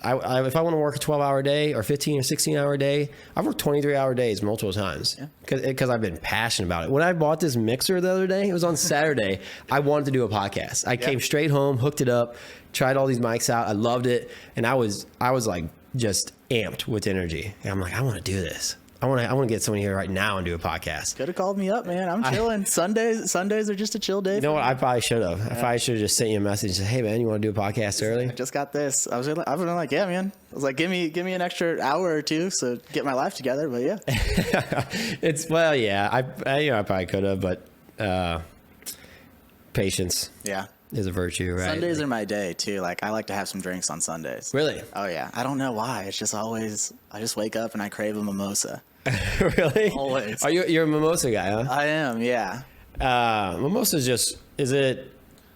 if I want to work a 12-hour day or 15 or 16-hour day, I've worked 23-hour days multiple times because I've been passionate about it. When I bought this mixer the other day, it was on Saturday. I wanted to do a podcast. I came straight home, hooked it up, tried all these mics out. I loved it, and I was like just amped with energy. And I'm like, I want to do this. I want to get someone here right now and do a podcast. Could have called me up, man. I'm chilling. Sundays are just a chill day. You know what? I probably should have. I probably should have just sent you a message and said, hey, man, you want to do a podcast early? I just got this. I've been like, yeah, man. I was like, give me an extra hour or two so get my life together. But yeah. I probably could have, but patience. Yeah. Is a virtue, right? Sundays are my day too. Like I like to have some drinks on Sundays. Really? Oh yeah. I don't know why. It's just always, I just wake up and I crave a mimosa. Really? Always. Are you're a mimosa guy, huh? I am, yeah. Mimosa is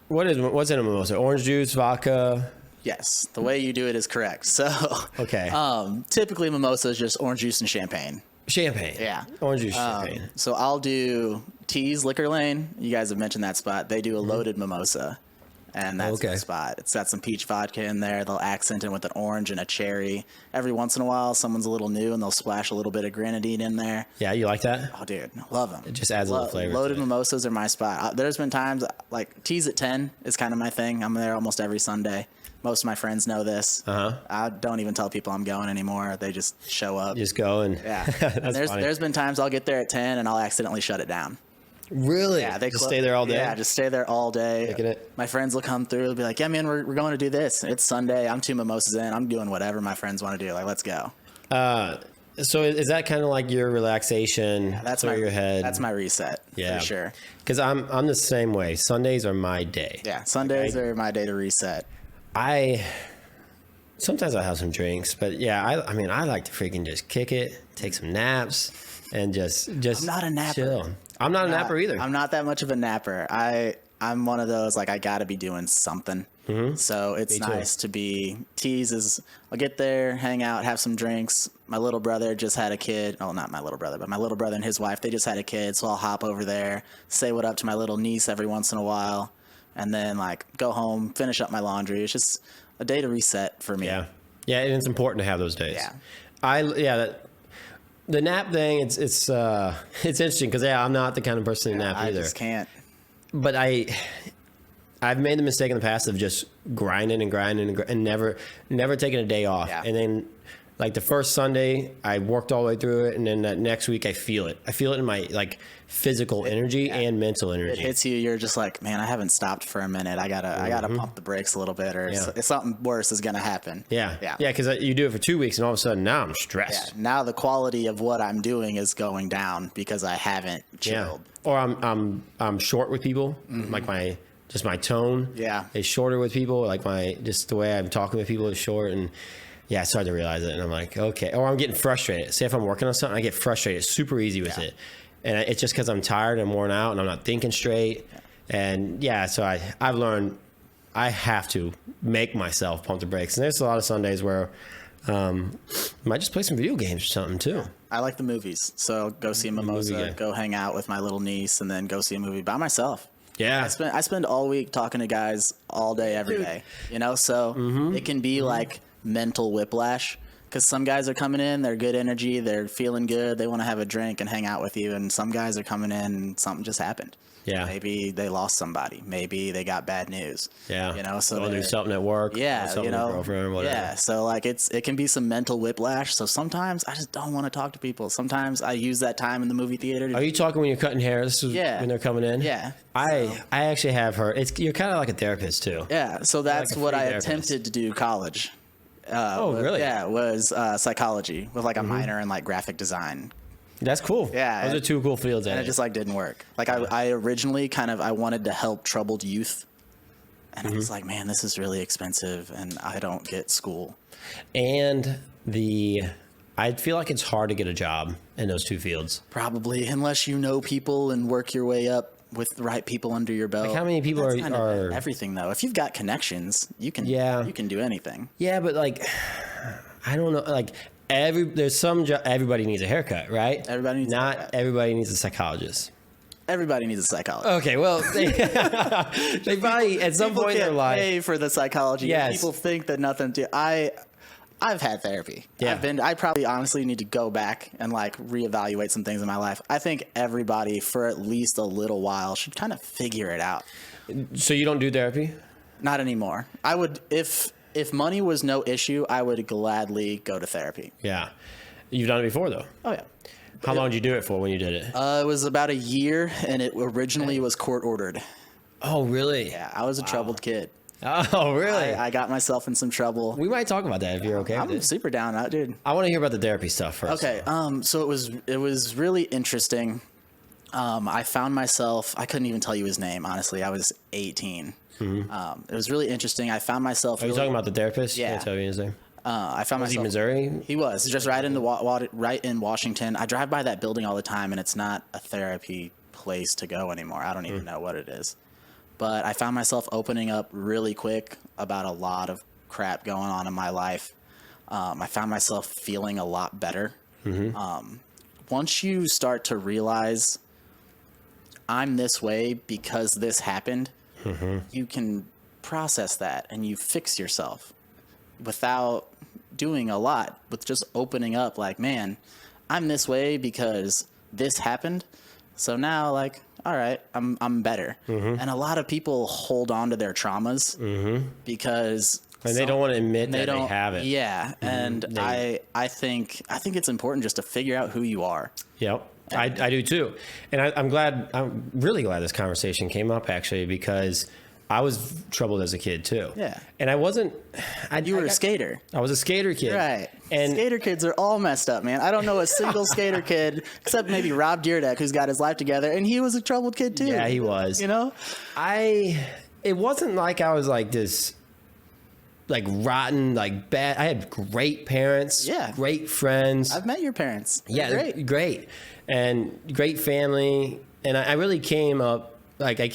what's in a mimosa? Orange juice, vodka? Yes, the way you do it is correct. So, Okay. typically mimosa is just orange juice and champagne. Champagne. Yeah. Orange juice champagne. So I'll do T's Liquor Lane. You guys have mentioned that spot. They do a loaded mimosa, and that's Okay. the spot. It's got some peach vodka in there. They'll accent it with an orange and a cherry. Every once in a while, someone's a little new, and they'll splash a little bit of grenadine in there. Yeah, you like that? Oh, dude, love them. It just adds a little flavor. Loaded to it. mimosas are my spot. There's been times like T's at 10 is kind of my thing. I'm there almost every Sunday. Most of my friends know this. I don't even tell people I'm going anymore. They just show up. You just go and Yeah. That's And funny. there's been times I'll get there at 10 and I'll accidentally shut it down. Really? Yeah, they just stay there all day. Yeah, just stay there all day. Taking it. My friends will come through. They'll be like, "Yeah, man, we're going to do this. It's Sunday. I'm 2 mimosas in. I'm doing whatever my friends want to do. Like, let's go." So is that kind of like your relaxation? That's clear my your head. That's my reset. Yeah, for sure. Because I'm the same way. Sundays are my day. Yeah, Sundays are my day to reset. Sometimes I have some drinks, but yeah, I mean I like to freaking just kick it, take some naps, and just I'm not a napper. chill. I'm not a napper either. I'm not that much of a napper. I'm one of those, like, I got to be doing something. So it's Me too. nice to be teases. I'll get there, hang out, have some drinks. My little brother just had a kid. Oh, not my little brother, but my little brother and his wife, they just had a kid. So I'll hop over there, say what up to my little niece every once in a while, and then like go home, finish up my laundry. It's just a day to reset for me. Yeah, yeah, and it's important to have those days. Yeah. The nap thing, it's interesting because I'm not the kind of person to nap I either. just can't. But I've made the mistake in the past of just grinding and never taking a day off. Yeah. And then like the first Sunday, I worked all the way through it, and then that next week I feel it. I feel it in my like physical energy and mental It energy. hits you. You're just like, man, I haven't stopped for a minute. I gotta pump the brakes a little bit, or something worse is gonna happen. Yeah, Yeah. because you do it for 2 weeks, and all of a sudden now I'm Yeah, stressed. now the quality of what I'm doing is going down because I haven't chilled. Or I'm short with people, like my tone Yeah. is shorter with people, like the way I'm talking with people is short, and yeah, I started to realize it, and I'm like, okay. Or I'm getting frustrated. Say if I'm working on something, I get frustrated super easy with it, and it's just because I'm tired and worn out, and I'm not thinking straight, and so I've learned I have to make myself pump the brakes, and there's a lot of Sundays where I might just play some video games or something too. I like the movies, so go see a mimosa, game. go hang out with my little niece, and then go see a movie by myself. Yeah, I spend all week talking to guys all day, every day. You know, so it can be like mental whiplash because some guys are coming in, they're good energy, they're feeling good, they want to have a drink and hang out with you, and some guys are coming in and something just happened. Yeah. Maybe they lost somebody. Maybe they got bad news. Yeah, You know, so they'll do they're- something at work. Yeah, or something you know, with a girlfriend or whatever. yeah. So like it can be some mental whiplash. So sometimes I just don't want to talk to people. Sometimes I use that time in the movie theater. Are you talking when you're cutting hair? This is Yeah. when they're coming in. Yeah. I actually have heard. You're kind of like a therapist too. Yeah. So that's a what free I therapist. attempted to do college. Oh, really? Yeah, it was psychology with like a minor in like graphic design. That's cool. Yeah, those are and- two cool fields. And at it just like didn't work. Like I originally I wanted to help troubled youth. And I was like, man, this is really expensive and I don't get school. And I feel like it's hard to get a job in those two fields. Probably, unless you know people and work your way up with the right people under your belt. Like how many people That's kind of are everything though? If you've got connections, you can you can do anything. Yeah, but like I don't know. Like there's some everybody needs a haircut, right? Everybody needs a Not haircut. everybody needs a psychologist. Everybody needs a psychologist. Okay, well they probably at some People point in their can't life. pay for the psychology. Yes. People think that nothing to. I've had therapy. Yeah. I probably honestly need to go back and like reevaluate some things in my life. I think everybody for at least a little while should kind of figure it out. So you don't do therapy? Not anymore. I would if money was no issue, I would gladly go to therapy. Yeah. You've done it before though. Oh yeah. How long did you do it for when you did it? It was about a year, and it originally was court ordered. Oh, really? Yeah, I was a troubled kid. Oh, really? I got myself in some trouble. We might talk about that if you're okay with I'm it. super down, dude. I want to hear about the therapy stuff first. Okay, so it was really interesting. I found myself. I couldn't even tell you his name. Honestly, I was 18. It was really interesting. I found myself. Are you talking about the therapist? Yeah. Can't tell me his name. I found Was he myself. Missouri? He was just right in right in Washington. I drive by that building all the time, and it's not a therapy place to go anymore. I don't even know what it is. But I found myself opening up really quick about a lot of crap going on in my life, I found myself feeling a lot better. Once you start to realize I'm this way because this happened, you can process that and you fix yourself without doing a lot, with just opening up like, man, I'm this way because this happened. So now, like, all right, I'm better. And a lot of people hold on to their traumas because And they don't want to admit that they have it. Yeah, and I think it's important just to figure out who you are. Yep. I do too. And I'm really glad this conversation came up, actually, because I was troubled as a kid too. Yeah. And I wasn't. You were a skater. I was a skater kid. Right. And skater kids are all messed up, man. I don't know a single skater kid except maybe Rob Dyrdek, who's got his life together, and he was a troubled kid too. Yeah, he was. You know? It wasn't like I was like this, like rotten, like bad. I had great parents. Yeah. Great friends. I've met your parents. They're great. And great family. And I really came up, like I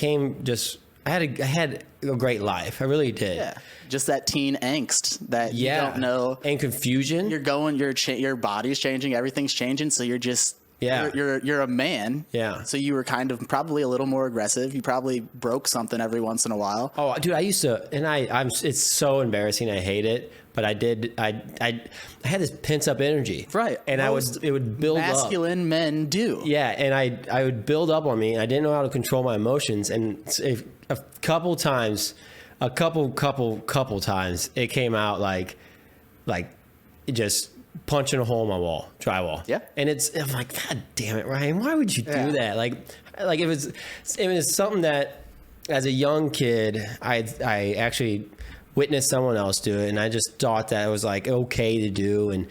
had a great life. I really did. Yeah. Just that teen angst that you don't know. And confusion. Your body's changing, everything's changing, so you're just you're a man. Yeah. So you were kind of probably a little more aggressive. You probably broke something every once in a while. Oh, dude, I used to, and it's so embarrassing. I hate it, but I had this pent up energy. Right. And it would build up. Masculine men do. Yeah. And I would build up on me, and I didn't know how to control my emotions. And a couple times, it came out like just punching a hole in my wall, drywall. Yeah. And I'm like, God damn it, Ryan, why would you do that? Like it was something that as a young kid, I actually witnessed someone else do it, and I just thought that it was like okay to do. And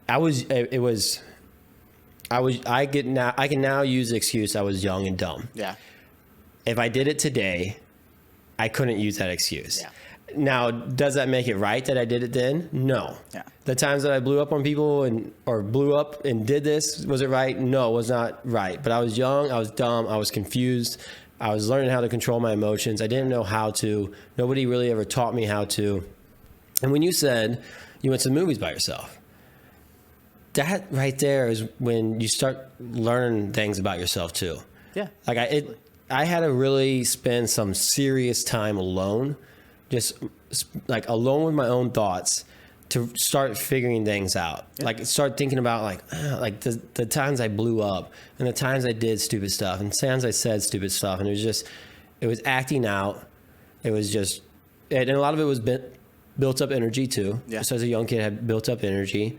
I can now use the excuse I was young and dumb. Yeah. If I did it today, I couldn't use that excuse. Yeah. Now, does that make it right that I did it then? No. Yeah. The times that I blew up on people or blew up and did this, was it right? No, it was not right. But I was young, I was dumb, I was confused. I was learning how to control my emotions. I didn't know how to. Nobody really ever taught me how to. And when you said you went to the movies by yourself, that right there is when you start learning things about yourself too. Yeah. Like I had to really spend some serious time alone, just like alone with my own thoughts, to start figuring things out. Yeah. Like start thinking about like the times I blew up and the times I did stupid stuff and times I said stupid stuff. And it was acting out. It was just, and a lot of it was built up energy too. Yeah. So as a young kid, I had built up energy.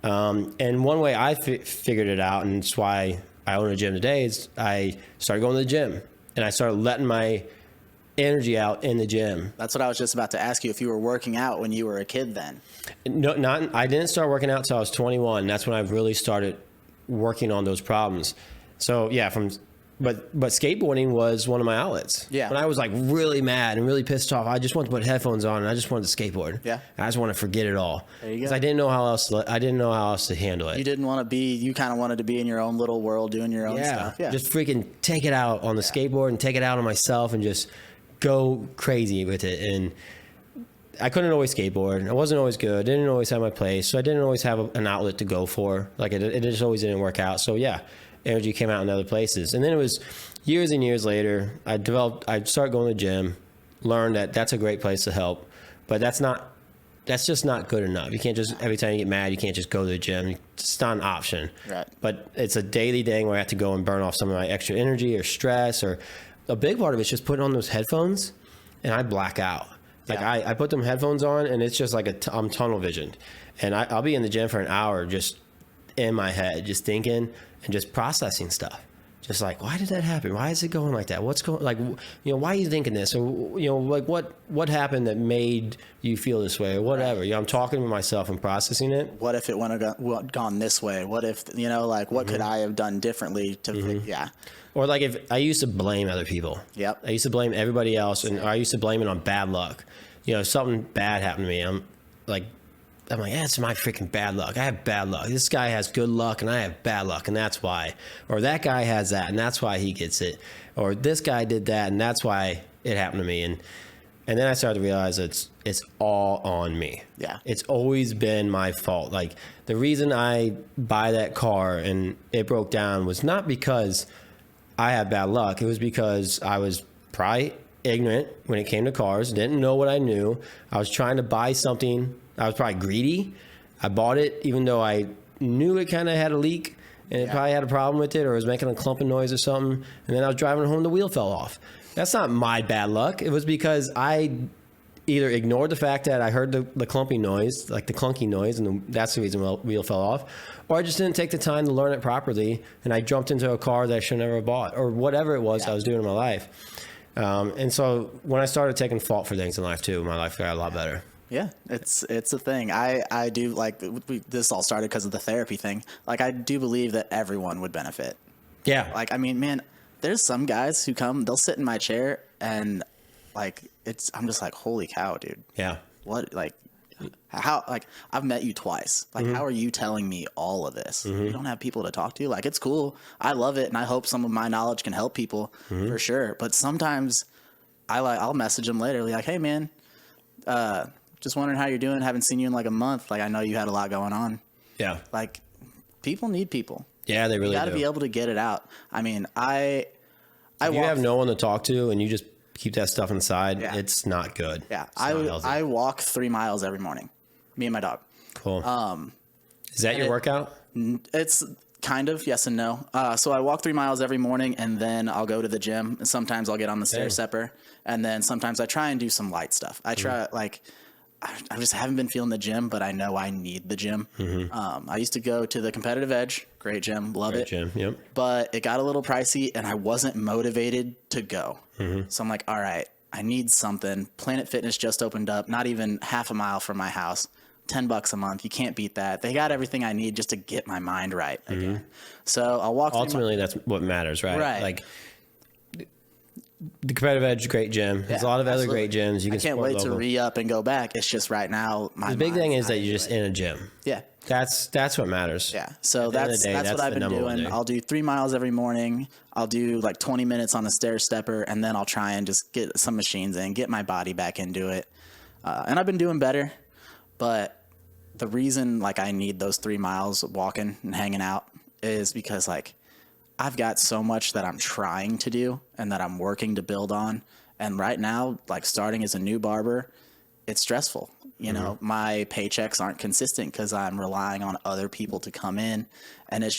And one way I figured it out, and it's why I own a gym today, is I started going to the gym and I started letting my energy out in the gym. That's what I was just about to ask you, if you were working out when you were a kid then. No, I didn't start working out until I was 21. That's when I really started working on those problems. So yeah, but skateboarding was one of my outlets. Yeah. When I was like really mad and really pissed off, I just wanted to put headphones on and I just wanted to skateboard. Yeah. I just wanted to forget it all. There you go. Because I didn't know how else to handle it. You kind of wanted to be in your own little world doing your own stuff. Yeah. Just freaking take it out on the skateboard and take it out on myself and just go crazy with it. And I couldn't always skateboard. I wasn't always good. I didn't always have my place. So I didn't always have an outlet to go for. Like it just always didn't work out. So yeah, energy came out in other places. And then it was years and years later, I started going to the gym, learned that that's a great place to help, but that's just not good enough. You can't just, every time you get mad, you can't just go to the gym. It's not an option. Right. But it's a daily thing where I have to go and burn off some of my extra energy or stress, or a big part of it's just putting on those headphones and I black out. Like I put them headphones on and it's just like I'm tunnel visioned, and I'll be in the gym for an hour just in my head, just thinking and just processing stuff. Just like, why did that happen? Why is it going like that? What's going, like, why are you thinking this? Or, like what happened that made you feel this way or whatever? I'm talking to myself and processing it. What if it would have gone this way? What if, like, what could I have done differently to, Or like if I used to blame other people. Yep. I used to blame everybody else, and I used to blame it on bad luck. Something bad happened to me. I'm like, it's my freaking bad luck. I have bad luck. This guy has good luck and I have bad luck, and that's why. Or that guy has that and that's why he gets it. Or this guy did that and that's why it happened to me. And And then I started to realize it's all on me. Yeah. It's always been my fault. Like the reason I buy that car and it broke down was not because I had bad luck. It was because I was probably ignorant when it came to cars, didn't know what I knew. I was trying to buy something. I was probably greedy. I bought it even though I knew it kind of had a leak and it probably had a problem with it or it was making a clumping noise or something. And then I was driving home, the wheel fell off. That's not my bad luck. It was because I either ignored the fact that I heard the clumping noise, like the clunky noise, and that's the reason the wheel fell off, or I just didn't take the time to learn it properly, and I jumped into a car that I should never have bought, or whatever it was I was doing in my life. And so when I started taking fault for things in life too, my life got a lot better. Yeah, it's a thing. I do like this all started because of the therapy thing. Like I do believe that everyone would benefit. Yeah. Like I mean, man, there's some guys who come, they'll sit in my chair and like I'm just like, holy cow, dude. Yeah. What like how like I've met you twice. Like how are you telling me all of this? You don't have people to talk to? Like it's cool. I love it and I hope some of my knowledge can help people for sure. But sometimes I'll message them later like, hey man, just wondering how you're doing. Haven't seen you in like a month. Like I know you had a lot going on. Yeah. Like people need people. Yeah, they really You got to do. be able to get it out. I mean, if you have no one to talk to and you just keep that stuff inside, Yeah. it's not good. Yeah, It's not healthy. I walk 3 miles every morning. Me and my dog. Cool. Is that your workout? It's kind of yes and no. So I walk 3 miles every morning, and then I'll go to the gym. And sometimes I'll get on the stair stepper, and then sometimes I try and do some light stuff. I try like. I just haven't been feeling the gym, but I know I need the gym. I used to go to the Competitive Edge. Great gym. Love it. Gym. Yep. But it got a little pricey and I wasn't motivated to go. So I'm like, all right, I need something. Planet Fitness just opened up, not even half a mile from my house. $10 a month. You can't beat that. They got everything I need just to get my mind right again. So I'll walk. Ultimately, that's what matters, right? Right. Like the Competitive Edge, great gym. There's a lot of other great gyms. You can I can't support wait to local. re-up and go back. It's just right now. The big thing is that you're just in a gym. Yeah. That's what matters. Yeah. So At the end of that's the day, what I've the been number one doing. thing. I'll do 3 miles every morning. I'll do like 20 minutes on the stair stepper, and then I'll try and just get some machines in, get my body back into it. And I've been doing better, but the reason like I need those 3 miles walking and hanging out is because like I've got so much that I'm trying to do and that I'm working to build on. And right now, like starting as a new barber, it's stressful. You know, my paychecks aren't consistent because I'm relying on other people to come in, and it's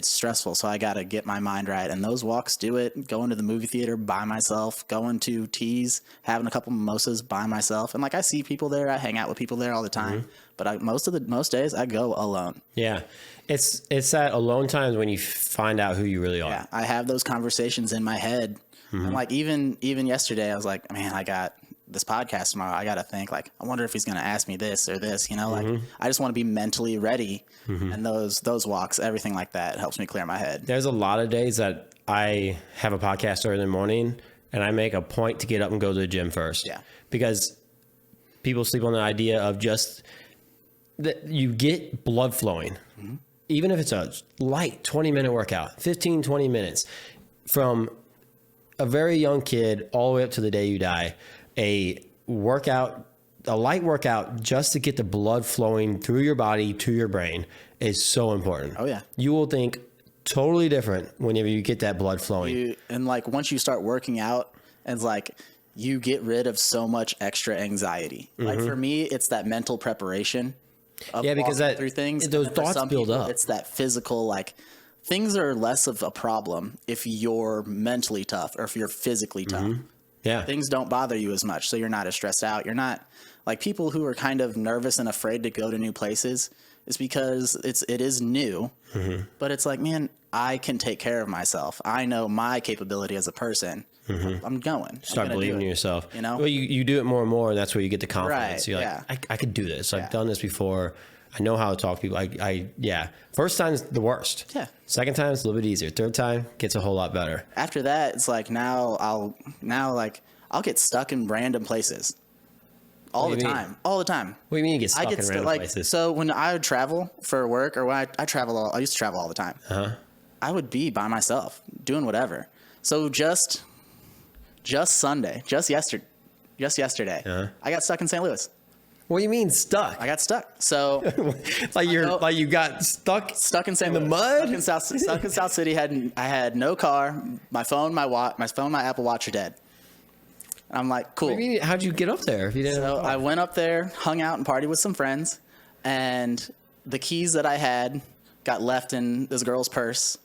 stressful. So I got to get my mind right. And those walks do it. Going to the movie theater by myself, going to teas, having a couple mimosas by myself. And like I see people there, I hang out with people there all the time. But most days I go alone. Yeah. It's that alone times when you find out who you really are. Yeah, I have those conversations in my head. And like even yesterday, I was like, man, I got this podcast tomorrow. I got to think like, I wonder if he's going to ask me this or this, you know, like I just want to be mentally ready. And those walks, everything like that helps me clear my head. There's a lot of days that I have a podcast early in the morning and I make a point to get up and go to the gym first. Yeah. Because people sleep on the idea of just that you get blood flowing. Even if it's a light 20-minute workout, 15, 20 minutes from a very young kid all the way up to the day you die, a light workout just to get the blood flowing through your body to your brain is so important. Oh, yeah. You will think totally different whenever you get that blood flowing. And like once you start working out, it's like you get rid of so much extra anxiety. Like for me, it's that mental preparation of because walking through things. those And for thoughts some build people, up. It's that physical, like things are less of a problem if you're mentally tough or if you're physically tough. Yeah. Things don't bother you as much, so you're not as stressed out. You're not like people who are kind of nervous and afraid to go to new places. It's because it is new, but it's like, man, I can take care of myself. I know my capability as a person. I'm going. Start believing in yourself. You know? Well, you do it more and more, and that's where you get the confidence. Right, You're like, I could do this. I've done this before. I know how to talk to people. Yeah. First time's the worst. Yeah. Second time is a little bit easier. Third time gets a whole lot better. After that, it's like I'll get stuck in random places all What the do you time. mean? All the time. What do you mean you get stuck in random places? So when I would travel for work or when I used to travel all the time. I would be by myself doing whatever. So just Sunday, just yesterday, just yesterday. Uh-huh. I got stuck in St. Louis. What do you mean stuck? I got stuck. So like you got stuck in St. in the Louis. mud? Stuck in South City. I had no car. My phone, my Apple Watch are dead. I'm like, cool. What do you mean, how'd you get up there if you didn't? So I went up there, hung out and partied with some friends, and the keys that I had got left in this girl's purse,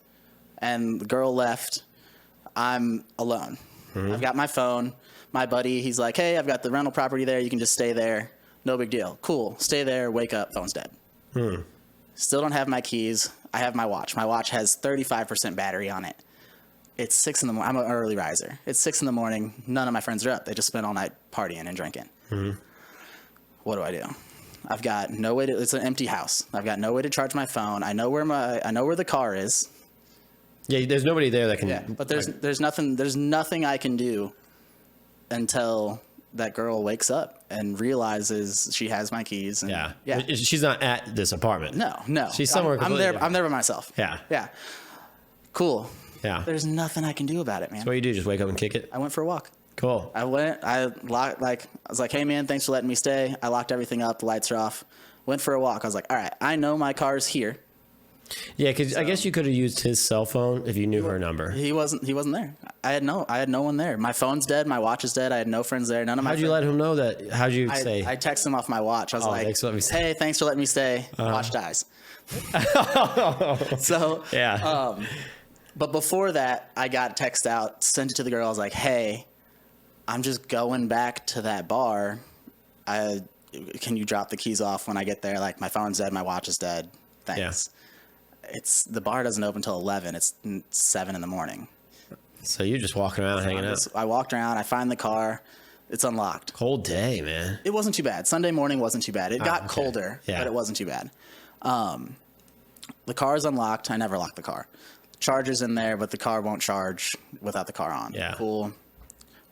and the girl left. I'm alone. I've got my phone. My buddy, he's like, hey, I've got the rental property there. You can just stay there. No big deal. Cool. Stay there. Wake up. Phone's dead. Still don't have my keys. I have my watch. My watch has 35% battery on it. It's 6 in the morning. I'm an early riser. It's 6 in the morning. None of my friends are up. They just spent all night partying and drinking. What do I do? I've got no way to. It's an empty house. I've got no way to charge my phone. I know where the car is. Yeah, there's nobody there that can. Yeah, but there's nothing I can do until that girl wakes up and realizes she has my keys. And, yeah. She's not at this apartment. No. She's somewhere. I'm there. different. I'm there by myself. Yeah. Cool. Yeah. There's nothing I can do about it, man. So what do you do? Just wake up and kick it? I went for a walk. Cool. I was like, hey man, thanks for letting me stay. I locked everything up. The lights are off. Went for a walk. I was like, all right, I know my car's here. Yeah, because I guess you could have used his cell phone if you knew her number. He wasn't there. I had no one there. My phone's dead. My watch is dead. I had no friends there. None of my How'd you let him know that? How'd you say? I texted him off my watch. I was like, thanks for letting me stay. hey, thanks for letting me stay. Watch dies. So, yeah. But before that, I got a text out, sent it to the girl. I was like, hey, I'm just going back to that bar. Can you drop the keys off when I get there? Like, my phone's dead. My watch is dead. Thanks. Yeah. The bar doesn't open until 11. It's 7 in the morning. So you're just walking around hanging out. I walked around. I find the car. It's unlocked. Cold day, man. It wasn't too bad. Sunday morning wasn't too bad. It got colder, Yeah. but it wasn't too bad. The car is unlocked. I never lock the car. Charger's in there, but the car won't charge without the car on. Yeah. Cool.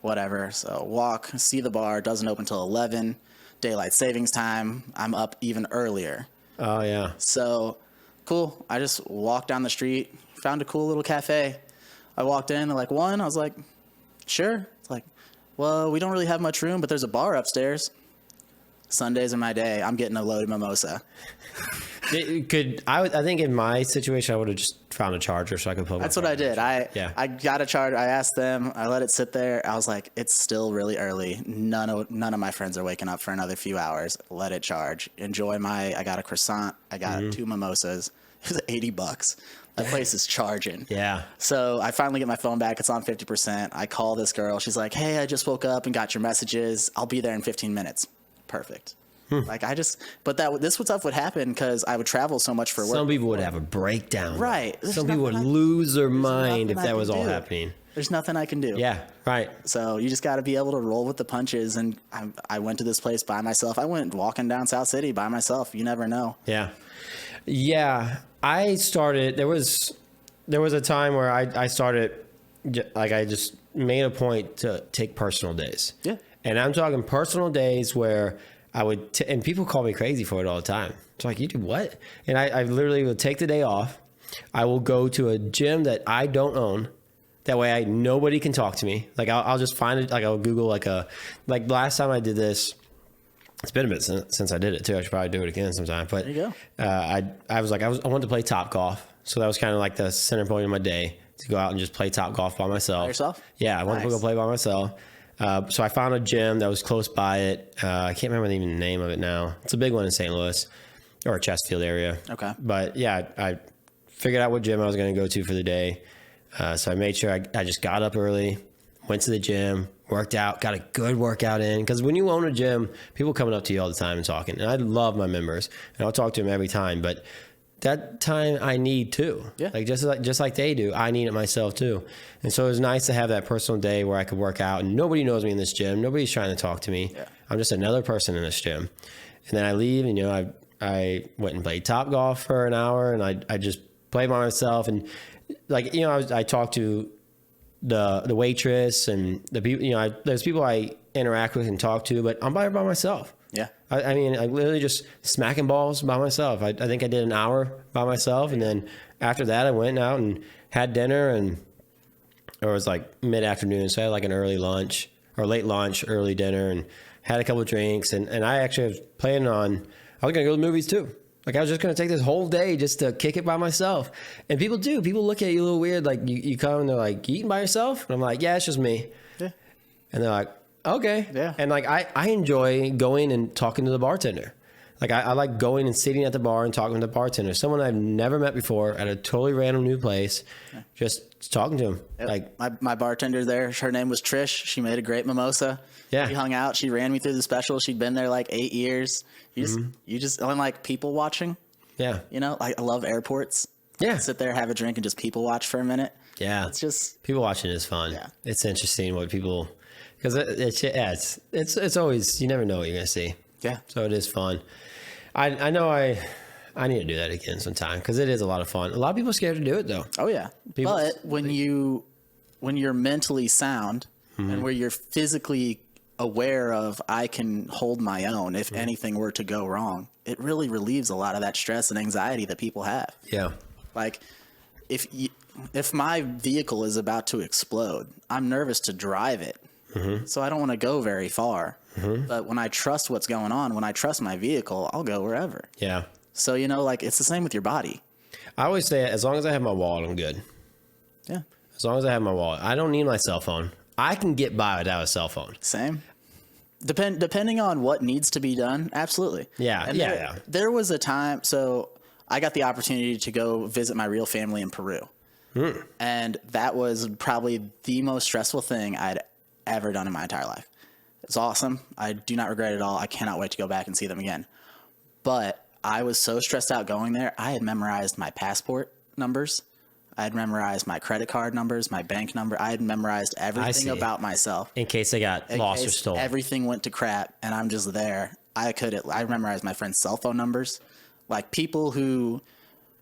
Whatever. So walk, see the bar. Doesn't open till 11. Daylight savings time. I'm up even earlier. Oh, yeah. So, cool. I just walked down the street, found a cool little cafe. I walked in, they're like, one? I was like, sure. It's like, well, we don't really have much room, but there's a bar upstairs. Sundays are my day. I'm getting a loaded mimosa. I think in my situation, I would have just found a charger so I could plug my That's what I did. I got a charger. I asked them. I let it sit there. I was like, it's still really early. None of my friends are waking up for another few hours. Let it charge. I got a croissant. I got 2 mimosas. It was $80. That place is charging. Yeah. So I finally get my phone back. It's on 50%. I call this girl. She's like, hey, I just woke up and got your messages. I'll be there in 15 minutes. Perfect. Like this stuff would happen because I would travel so much for work. Some people would have a breakdown. Right. Some people would lose their mind if nothing that I was can all do. happening. There's nothing I can do. Yeah, right. So you just got to be able to roll with the punches. And I went to this place by myself. I went walking down South City by myself. You never know. Yeah. Yeah. I started, there was a time where I started, like I just made a point to take personal days. Yeah. And I'm talking personal days where I would, and people call me crazy for it all the time. It's like, you do what? And I literally will take the day off. I will go to a gym that I don't own. That way nobody can talk to me. Like I'll just find it. Like I'll Google like last time I did this, it's been a bit since I did it too. I should probably do it again sometime. But there you go. I wanted to play Top Golf. So that was kind of like the center point of my day to go out and just play Top Golf by myself. By yourself? Yeah. I wanted to go play by myself. So I found a gym that was close by it. I can't remember even the name of it now. It's a big one in St. Louis or Chesterfield area. Okay. But yeah, I figured out what gym I was going to go to for the day. So I made sure I just got up early, went to the gym, worked out, got a good workout in. Because when you own a gym, people coming up to you all the time and talking. And I love my members, and I'll talk to them every time. But that time I need too. Yeah. Like just like they do, I need it myself too. And so it was nice to have that personal day where I could work out, and nobody knows me in this gym. Nobody's trying to talk to me. Yeah. I'm just another person in this gym. And then I leave, and I went and played Top Golf for an hour, and I just played by myself. And like, I talked to the waitress and the people, there's people I interact with and talk to, but I'm by myself. Yeah. I mean, I literally just smacking balls by myself. I think I did an hour by myself. And then after that, I went out and had dinner, and it was like mid-afternoon. So I had like an early lunch. or late lunch, early dinner, and had a couple of drinks. And I actually was planning on, I was going to go to the movies too. Like I was just going to take this whole day just to kick it by myself. And people look at you a little weird. Like you come and they're like, you eating by yourself? And I'm like, yeah, it's just me. Yeah. And they're like, okay. Yeah. And like, I enjoy going and talking to the bartender. Like I like going and sitting at the bar and talking to the bartender, someone I've never met before at a totally random new place, just talking to him. Yep. Like my bartender there, her name was Trish. She made a great mimosa. Yeah. We hung out. She ran me through the special. She'd been there like 8 years. You just, I'm like people watching. yeah, You know, I love airports. Yeah. Sit there, have a drink, and just people watch for a minute. yeah. It's just, People watching is fun. Yeah. It's interesting what people, because it's always, you never know what you're gonna see. yeah. So it is fun. I know I need to do that again sometime because it is a lot of fun. A lot of people are scared to do it though. Oh yeah. People- But when you're mentally sound and where you're physically aware of, I can hold my own if anything were to go wrong, it really relieves a lot of that stress and anxiety that people have. Yeah. Like if my vehicle is about to explode, I'm nervous to drive it. So I don't want to go very far. But when I trust what's going on, when I trust my vehicle, I'll go wherever. Yeah. So, you know, like it's the same with your body. I always say as long as I have my wallet, I'm good. Yeah. As long as I have my wallet, I don't need my cell phone. I can get by without a cell phone. Same. Depending on what needs to be done, absolutely. Yeah, And yeah. There was a time, so I got the opportunity to go visit my real family in Peru. And that was probably the most stressful thing I'd ever done in my entire life. It's awesome. I do not regret it at all. I cannot wait to go back and see them again. But I was so stressed out going there. I had memorized my passport numbers. I had memorized my credit card numbers, my bank number. I had memorized everything about myself. In case they got lost or case stolen. Everything went to crap, and I'm just there. I memorized my friends' cell phone numbers. Like people who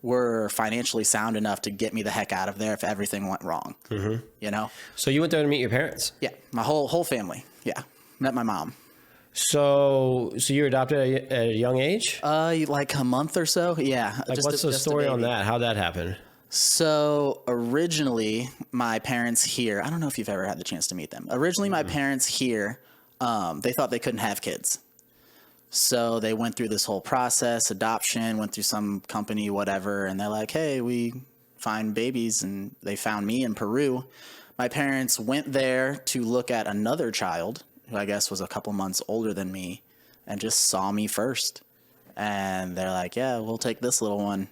were financially sound enough to get me the heck out of there if everything went wrong. You know? So you went there to meet your parents. Yeah, my whole family. Yeah, met my mom. So you were adopted at a young age? Like a month or so. Yeah. Like, what's the story on that? How'd that happen? So originally, my parents here. I don't know if you've ever had the chance to meet them. Originally, my parents here, they thought they couldn't have kids. So they went through this whole process, adoption, went through some company, whatever, and they're like, hey, we find babies, and they found me in Peru. My parents went there to look at another child, who I guess was a couple months older than me, and just saw me first. And they're like, yeah, we'll take this little one.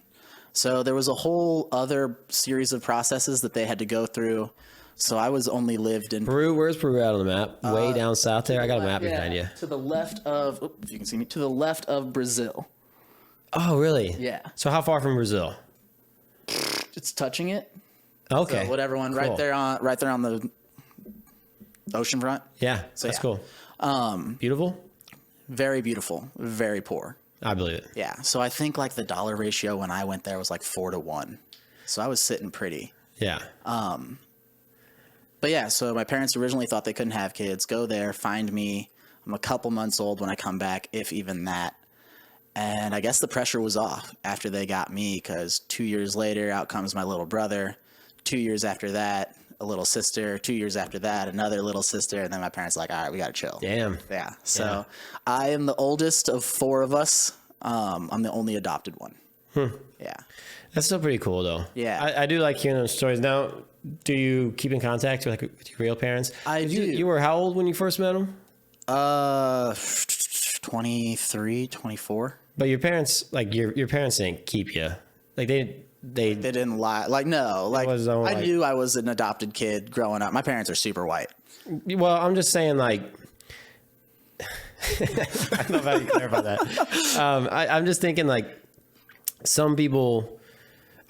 So there was a whole other series of processes that they had to go through. So I was only lived in Peru, where's Peru out on the map? Way down south there? I got a map behind you. to the left of, if you can see me, to the left of Brazil. Oh, really? Yeah. So how far from Brazil? It's touching it. Okay. So whatever one, right Cool. there on the ocean front. Yeah, So, that's yeah. cool. Beautiful? Very beautiful, very poor. I believe it. Yeah. So I think like the dollar ratio when I went there was like 4-1. So I was sitting pretty. Yeah. But yeah, so my parents originally thought they couldn't have kids. Go there, find me. I'm a couple months old when I come back, if even that. And I guess the pressure was off after they got me because 2 years later, out comes my little brother. 2 years after that, a little sister. 2 years after that, another little sister. And then my parents like, all right, we got to chill. Damn. Yeah. So I am the oldest of four of us. I'm the only adopted one. Yeah. That's still pretty cool, though. Yeah. I do like hearing those stories. Now, do you keep in contact with your real parents? I do. You were how old when you first met them? 23, 24. But your parents, like your parents didn't keep you. Like they They didn't lie. Like, no. Like, was no, I like- knew I was an adopted kid growing up. My parents are super white. Well, I'm just saying, like, I don't know if I can clarify that. I'm just thinking, like, some people.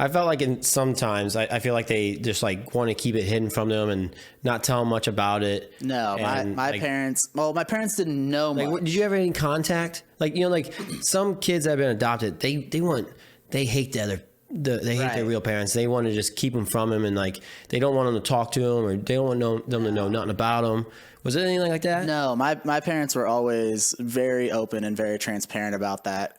I felt like sometimes I feel like they just like want to keep it hidden from them and not tell them much about it. No, And, my like, parents. Well, my parents didn't know much. Like, did you ever have any contact? Like, you know, like some kids that have been adopted, they hate they hate Right. their real parents. They want to just keep them from them, and like they don't want them to talk to them, or they don't want them to know nothing about them. Was it anything like that? No, my parents were always very open and very transparent about that.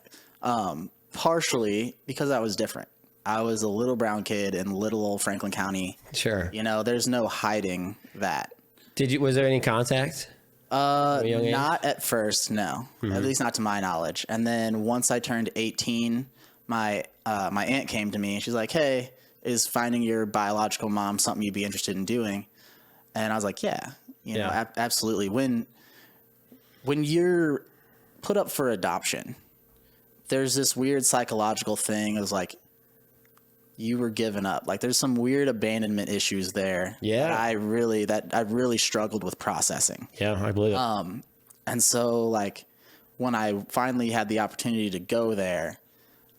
Partially because I was different. I was a little brown kid in little old Franklin County. Sure. You know, there's no hiding that. Was there any contact? At a young age? Not at first, no. At least not to my knowledge. And then once I turned 18, my aunt came to me and she's like, "Hey, is finding your biological mom something you'd be interested in doing?" And I was like, "Yeah, absolutely." When you're put up for adoption, there's this weird psychological thing of like, you were given up. Like there's some weird abandonment issues there. Yeah. That I really struggled with processing. Yeah, I believe it. And so like when I finally had the opportunity to go there,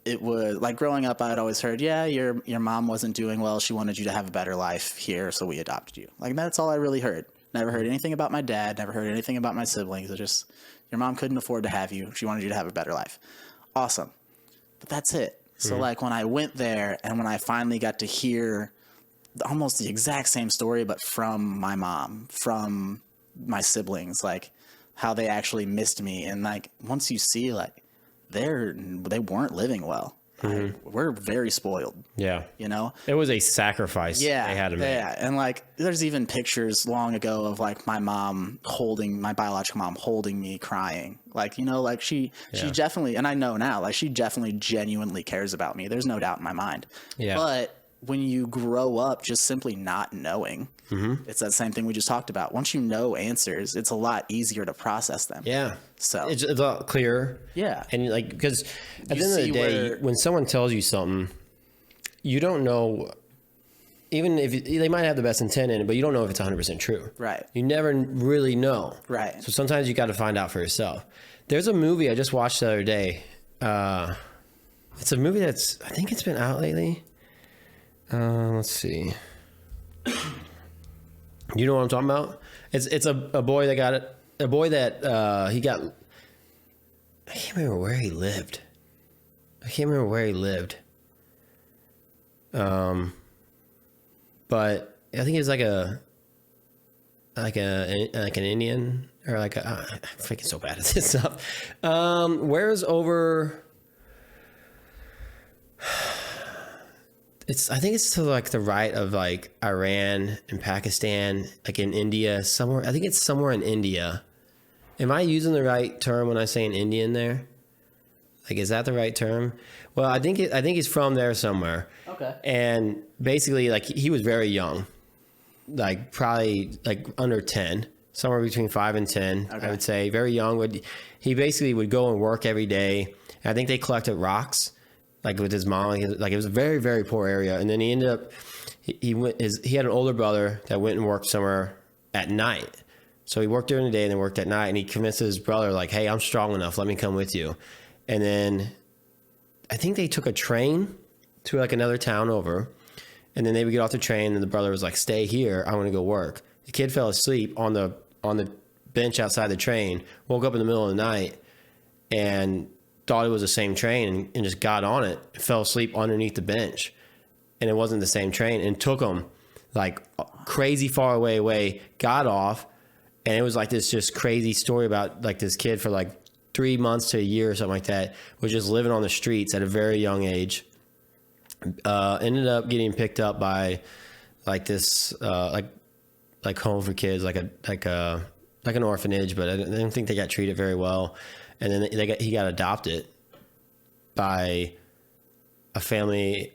it was like growing up, I had always heard, yeah, your mom wasn't doing well. She wanted you to have a better life here. So we adopted you. Like that's all I really heard. Never heard anything about my dad. Never heard anything about my siblings. It just, your mom couldn't afford to have you. She wanted you to have a better life. Awesome. But that's it. So like when I went there and when I finally got to hear almost the exact same story, but from my mom, from my siblings, like how they actually missed me. And like, once you see like they weren't living well, we're very spoiled. Yeah. You know, it was a sacrifice. They had to make. Yeah. And like, there's even pictures long ago of like my biological mom holding me crying. Like, you know, like she definitely, and I know now, like she definitely genuinely cares about me. There's no doubt in my mind. Yeah. But when you grow up just simply not knowing, it's that same thing we just talked about. Once you know answers, it's a lot easier to process them. Yeah. So it's a lot clearer. Yeah. And like, because at the end of the day, when someone tells you something, you don't know, even if they might have the best intent in it, but you don't know if it's 100% true. Right. You never really know. Right. So sometimes you got to find out for yourself. There's a movie I just watched the other day. It's a movie that's, I think it's been out lately. Let's see. You know what I'm talking about? It's a boy that got it. A boy that he got. I can't remember where he lived. But I think it's like an Indian or like a. I'm freaking so bad at this stuff. Where's over? I think it's to like the right of like Iran and Pakistan, like in India somewhere. I think it's somewhere in India. Am I using the right term when I say an Indian there? Like, is that the right term? Well, I think he's from there somewhere. Okay. And basically, like he was very young, like probably like under 10, somewhere between 5 and 10. Okay. I would say very young. He basically would go and work every day. I think they collected rocks. Like with his mom, like it was a very, very poor area. And then he ended up, he had an older brother that went and worked somewhere at night. So he worked during the day and then worked at night. And he convinced his brother, like, "Hey, I'm strong enough. Let me come with you." And then I think they took a train to like another town over. And then they would get off the train and the brother was like, "Stay here. I want to go work." The kid fell asleep on the bench outside the train, woke up in the middle of the night and thought it was the same train and just got on it, fell asleep underneath the bench, and it wasn't the same train, and took him like crazy far away, got off, and it was like this just crazy story about like this kid for like 3 months to a year or something like that was just living on the streets at a very young age. Ended up getting picked up by like this like home for kids, like an orphanage, but I don't think they got treated very well. And then he got adopted by a family.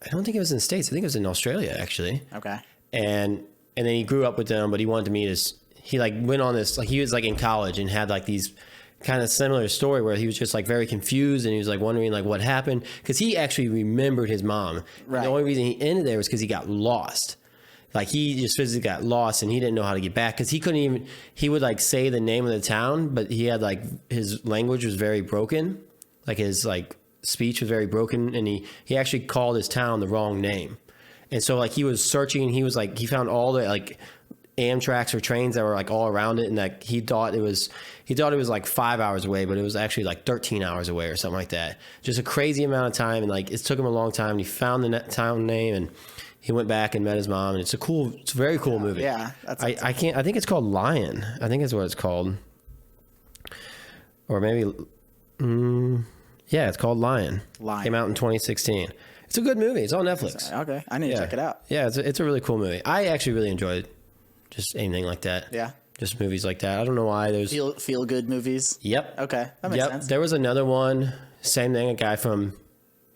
I don't think it was in the States. I think it was in Australia, actually. Okay. And then he grew up with them, but he wanted to meet he like went on this, like he was like in college and had like these kind of similar story where he was just like very confused and he was like wondering like what happened. Cause he actually remembered his mom. Right. The only reason he ended there was cause he got lost. Like he just physically got lost and he didn't know how to get back because he would like say the name of the town, but he had like his language was very broken. Like his like speech was very broken and he actually called his town the wrong name. And so like he was searching and he was like, he found all the like Amtraks or trains that were like all around it. And like he thought it was like 5 hours away, but it was actually like 13 hours away or something like that. Just a crazy amount of time. And like it took him a long time. And he found the town name and he went back and met his mom, and it's a very cool movie. Yeah, I think it's called Lion. I think that's what it's called, or maybe, yeah, it's called Lion. Came out in 2016. It's a good movie. It's on Netflix. Okay, I need to check it out. Yeah, it's a really cool movie. I actually really enjoyed just anything like that. Yeah. Just movies like that. I don't know why there's. Feel good movies. Yep. Okay, that makes sense. There was another one. Same thing. A guy from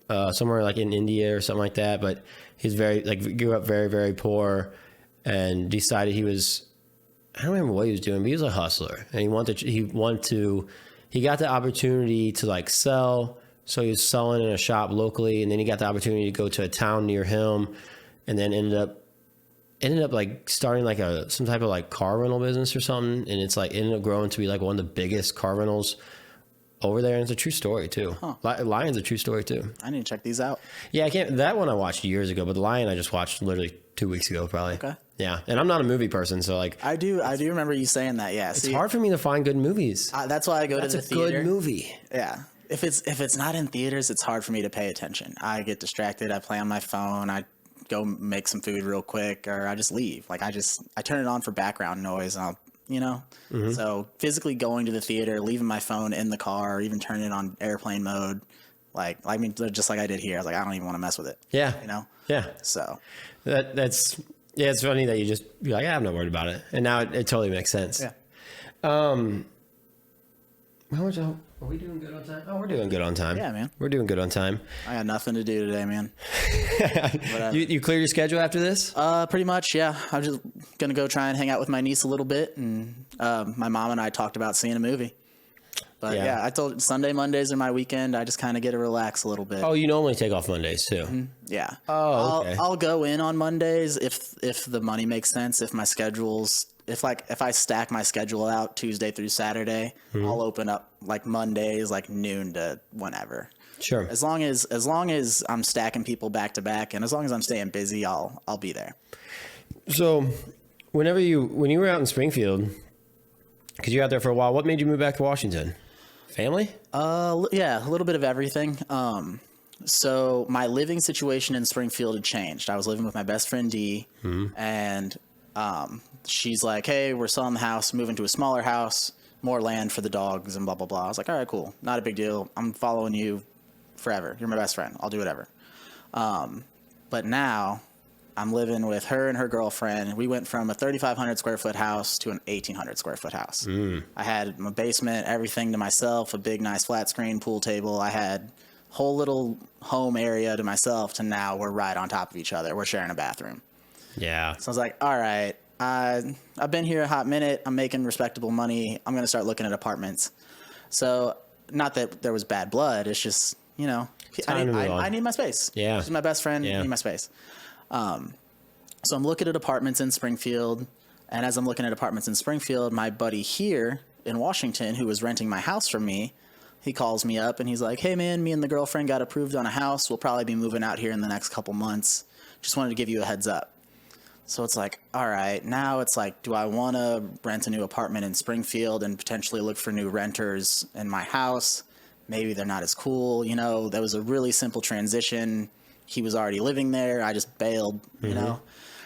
somewhere like in India or something like that, but he's grew up very, very poor, and decided he was. I don't remember what he was doing, but he was a hustler, and he got the opportunity to like sell. So he was selling in a shop locally, and then he got the opportunity to go to a town near him, and then ended up like starting like some type of like car rental business or something. And it's like ended up growing to be like one of the biggest car rentals over there. And it's a true story too. Huh. Lion's a true story too. I need to check these out. Yeah, that one I watched years ago, but the Lion I just watched literally 2 weeks ago probably. Okay. Yeah. And I'm not a movie person. So like, I do remember you saying that. Yeah. it's hard for me to find good movies. That's why I go to the theater. That's a good movie. Yeah. If it's not in theaters, it's hard for me to pay attention. I get distracted. I play on my phone. I go make some food real quick, or I just leave. Like I turn it on for background noise, and So physically going to the theater, leaving my phone in the car, or even turning it on airplane mode, just like I did here. I was like, I don't even want to mess with it. Yeah. Yeah. So that's it's funny that you're like, yeah, I'm not worried about it. And now it totally makes sense. Yeah. Are we doing good on time? Oh, we're doing good on time. Yeah, man. We're doing good on time. I got nothing to do today, man. You clear your schedule after this? Pretty much, yeah. I'm just gonna go try and hang out with my niece a little bit, and my mom and I talked about seeing a movie. But yeah, I told Sunday, Mondays are my weekend. I just kind of get to relax a little bit. Oh, you normally take off Mondays too. Mm-hmm. Yeah. Oh, okay. I'll go in on Mondays if the money makes sense. If I stack my schedule out Tuesday through Saturday, I'll open up like Mondays, like noon to whenever. Sure. As long as I'm stacking people back to back, and as long as I'm staying busy, I'll be there. So, when you were out in Springfield, because you were out there for a while, what made you move back to Washington? Family? Yeah, a little bit of everything. So my living situation in Springfield had changed. I was living with my best friend Dee, and she's like, "Hey, we're selling the house, moving to a smaller house, more land for the dogs, and blah blah blah." I was like, "All right, cool, not a big deal. I'm following you forever. You're my best friend. I'll do whatever." But now I'm living with her and her girlfriend. We went from a 3,500 square foot house to an 1,800 square foot house. I had my basement, everything to myself, a big, nice flat screen pool table. I had whole little home area to myself, to now we're right on top of each other. We're sharing a bathroom. Yeah. So I was like, all right, I've been here a hot minute. I'm making respectable money. I'm going to start looking at apartments. So not that there was bad blood. It's just, I need my space. Yeah. She's my best friend. Yeah. I need my space. So I'm looking at apartments in Springfield, and as I'm looking at apartments in Springfield, my buddy here in Washington, who was renting my house from me, he calls me up and he's like, "Hey man, me and the girlfriend got approved on a house. We'll probably be moving out here in the next couple months. Just wanted to give you a heads up." So it's like, all right, now it's like, do I want to rent a new apartment in Springfield and potentially look for new renters in my house? Maybe they're not as cool. That was a really simple transition. He was already living there. I just bailed, So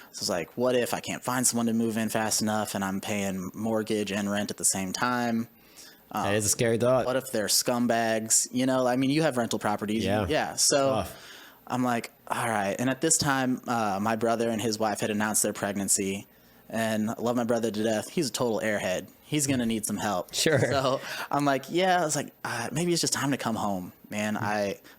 it's like, what if I can't find someone to move in fast enough and I'm paying mortgage and rent at the same time? That is a scary thought. What if they're scumbags? You have rental properties. Yeah. So Tough. I'm like, all right. And at this time, my brother and his wife had announced their pregnancy. And I love my brother to death. He's a total airhead. He's going to need some help. Sure. So I'm like, yeah, I was like, maybe it's just time to come home, man.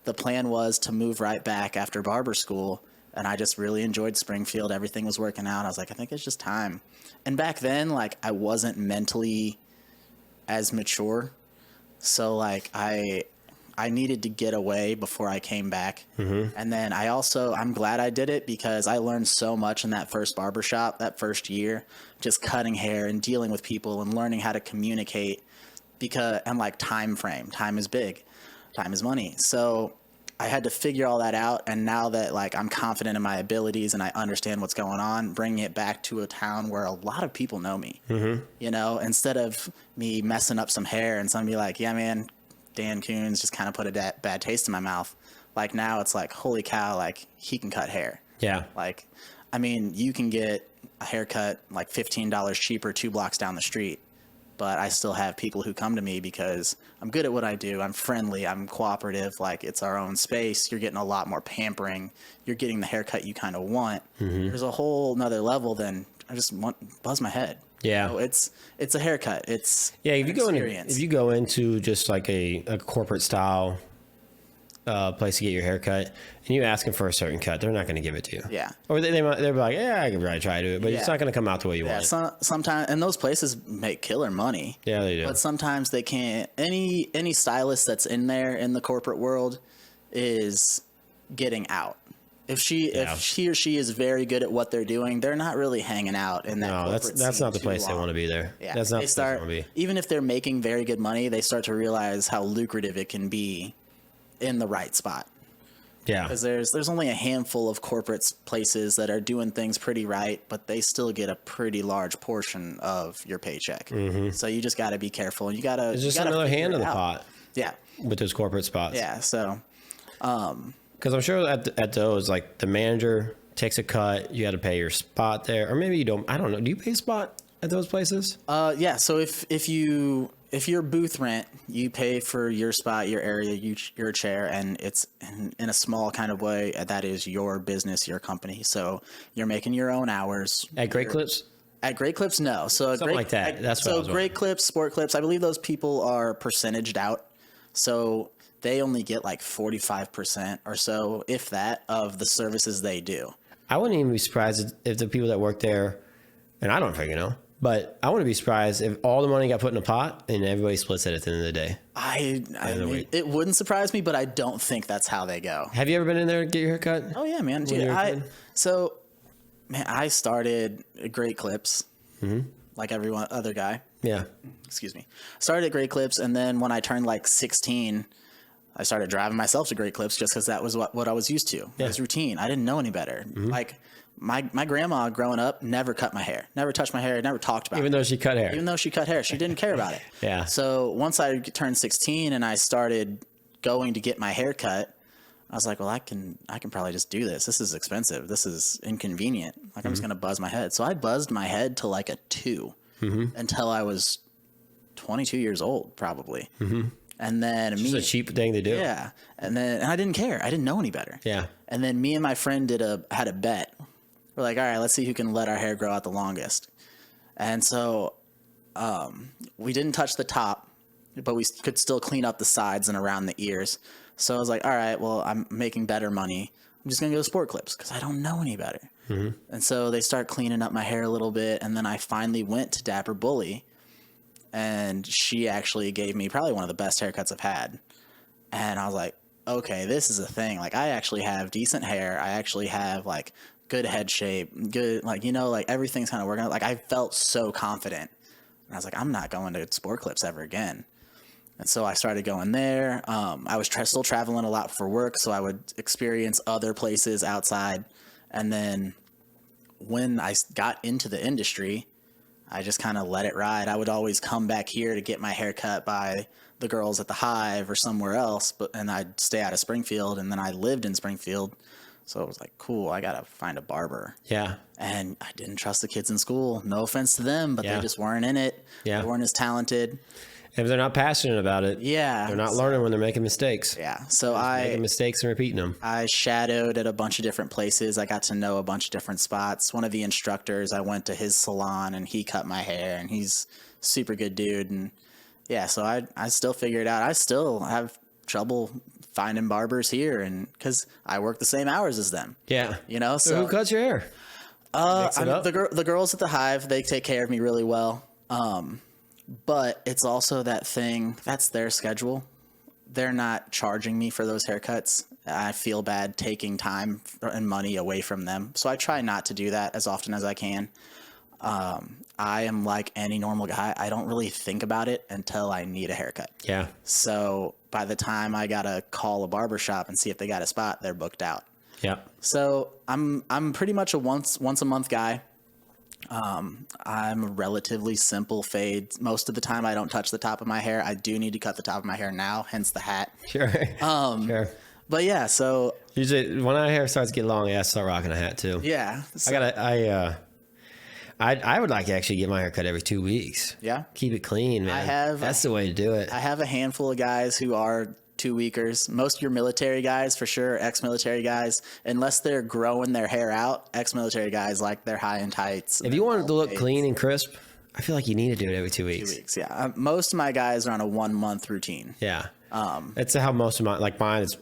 The plan was to move right back after barber school. And I just really enjoyed Springfield. Everything was working out. I was like, I think it's just time. And back then, I wasn't mentally as mature. So I needed to get away before I came back. And then I'm glad I did it, because I learned so much in that first barbershop, that first year, just cutting hair and dealing with people and learning how to communicate, and time frame. Time is big. Time is money. So I had to figure all that out. And now that I'm confident in my abilities and I understand what's going on, bringing it back to a town where a lot of people know me, instead of me messing up some hair and somebody be like, "Yeah, man, Dan Coons just kind of put a bad taste in my mouth." Now it's like, holy cow, he can cut hair. Yeah. You can get a haircut $15 cheaper 2 blocks down the street. but I still have people who come to me because I'm good at what I do. I'm friendly. I'm cooperative. Like, it's our own space. You're getting a lot more pampering. You're getting the haircut you kind of want. There's a whole nother level than I just want buzz my head. Yeah. You know, it's a haircut. It's If experience. if you go into just like a corporate style place to get your hair cut, and you ask them for a certain cut, they're not going to give it to you. Yeah. Or they'll be like, yeah, I can probably try to do it, but it's not going to come out the way you want it. Sometimes, and those places make killer money. Yeah, they do. But sometimes they can't. Any stylist that's in there in the corporate world is getting out. If he or she is very good at what they're doing, they're not really hanging out in that. No, that's not the place they want to be there. Yeah, that's not they the place they start. want to be. Even if they're making very good money, they start to realize how lucrative it can be in the right spot. Yeah. Because there's only a handful of corporate places that are doing things pretty right, but they still get a pretty large portion of your paycheck. So you just got to be careful. You got to. It's just another hand in the pot. Yeah. With those corporate spots. Yeah. So. Because I'm sure at those, like, the manager takes a cut, you got to pay your spot there, or maybe you don't. I don't know. Do you pay spot at those places? Yeah. So if you're booth rent, you pay for your spot, your area, your chair, and it's in a small kind of way. That is your business, your company. So you're making your own hours. At Great Clips? At Great Clips, no. So Something like that. That's what I was Great Clips, Sport Clips. I believe those people are percentaged out. So they only get like 45% or so, if that, of the services they do. I wouldn't even be surprised if the people that work there, and I don't freaking know, but I wouldn't be surprised if all the money got put in a pot and everybody splits it at the end of the day. I mean, it wouldn't surprise me, but I don't think that's how they go. Have you ever been in there to get your hair cut? Oh yeah, man. Dude, I started at Great Clips, like everyone other guy. Yeah. Excuse me. Started at Great Clips, and then when I turned like 16, I started driving myself to Great Clips just because that was what I was used to. Yeah. It was routine. I didn't know any better. Like my grandma growing up never cut my hair, never touched my hair, never talked about it. Even though she cut hair. Even though she cut hair, she didn't care about it. Yeah. So once I turned 16 and I started going to get my hair cut, I was like, well, I can probably just do this. This is expensive. This is inconvenient. Like, I'm just going to buzz my head. So I buzzed my head to like a 2 until I was 22 years old, probably. And then It's just a cheap thing to do. yeah. And I didn't care. I didn't know any better. Yeah. And then me and my friend had a bet. We're like, all right, let's see who can let our hair grow out the longest. And so we didn't touch the top, but we could still clean up the sides and around the ears. So I was like, all right, well, I'm making better money. I'm just going to go to Sport Clips because I don't know any better. And so they start cleaning up my hair a little bit. And then I finally went to Dapper Bully. And she actually gave me probably one of the best haircuts I've had. And I was like, okay, this is a thing. Like, I actually have decent hair. I actually have, like, good head shape, good, like, you know, like, everything's kind of working out. Like, I felt so confident. And I was like, I'm not going to Sport Clips ever again. And so I started going there. I was still traveling a lot for work, so I would experience other places outside. And then when I got into the industry, I just kind of let it ride. I would always come back here to get my hair cut by the girls at the Hive or somewhere else, and I'd stay out of Springfield, and then I lived in Springfield. So I was like, cool, I got to find a barber. Yeah. And I didn't trust the kids in school. No offense to them, but Yeah. they just weren't in it. Yeah. They weren't as talented. If they're not passionate about it, Yeah. they're not learning when they're making mistakes. Yeah. So Making mistakes and repeating them. I shadowed at a bunch of different places. I got to know a bunch of different spots. One of the instructors, I went to his salon and he cut my hair, and he's a super good dude. And yeah, so I still figured out. I still have trouble finding barbers here, and because I work the same hours as them. Yeah. You know, So who cuts your hair? Mix it up? The girls at the Hive, they take care of me really well. But it's also that thing, that's their schedule. They're not charging me for those haircuts. I feel bad taking time and money away from them. So I try not to do that as often as I can. I am like any normal guy. I don't really think about it until I need a haircut. Yeah. So by the time I got to call a barbershop and see if they got a spot, they're booked out. Yeah. So I'm pretty much a once a month guy. I'm a relatively simple fade. Most of the time I don't touch the top of my hair. I do need to cut the top of my hair now, hence the hat. Sure. Sure. But yeah, so Usually when my hair starts getting long, I start rocking a hat too. yeah. So, I would like to actually get my haircut every 2 weeks. Yeah. Keep it clean, man. That's the way to do it. I have a handful of guys who are 2-weekers. Most of your military guys, for sure, ex-military guys, unless they're growing their hair out, ex-military guys like they're high in tights. If you want it to look clean and crisp, I feel like you need to do it every 2 weeks. 2 weeks, yeah. Most of my guys are on a 1-month routine. Yeah. That's how most of mine is.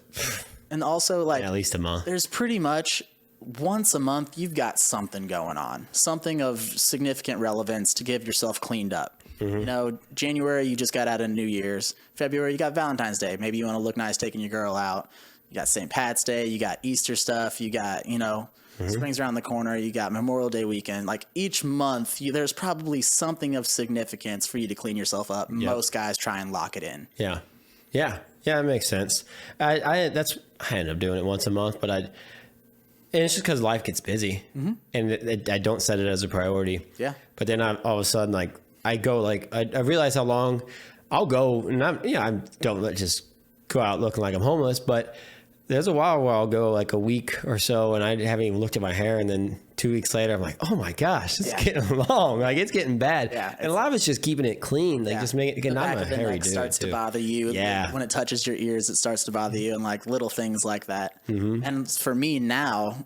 And also, like, At least a month. There's pretty much once a month you've got something going on, something of significant relevance to give yourself cleaned up. Mm-hmm. You know, January you just got out of New Year's. February you got Valentine's Day. Maybe you want to look nice taking your girl out. You got St. Pat's Day. You got Easter stuff. You got, spring's around the corner. You got Memorial Day weekend. Like each month, there's probably something of significance for you to clean yourself up. Yep. Most guys try and lock it in. Yeah. That makes sense. I end up doing it once a month, but and it's just because life gets busy, and I don't set it as a priority. Yeah. But then all of a sudden, like I go, like I realize how long I'll go, and I don't just go out looking like I'm homeless, but there's a while where I'll go like a week or so, and I haven't even looked at my hair, and then 2 weeks later, I'm like, oh my gosh, it's getting long. Like it's getting bad. Yeah, and a lot of it's just keeping it clean. Like just make it not a hairy dude. Starts to bother you. Yeah. When it touches your ears, it starts to bother you, and like little things like that. And for me now,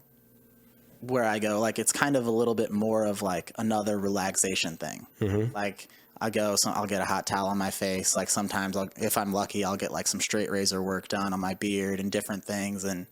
where I go, like it's kind of a little bit more of like another relaxation thing. Like I'll get a hot towel on my face. Like sometimes if I'm lucky, I'll get like some straight razor work done on my beard and different things. And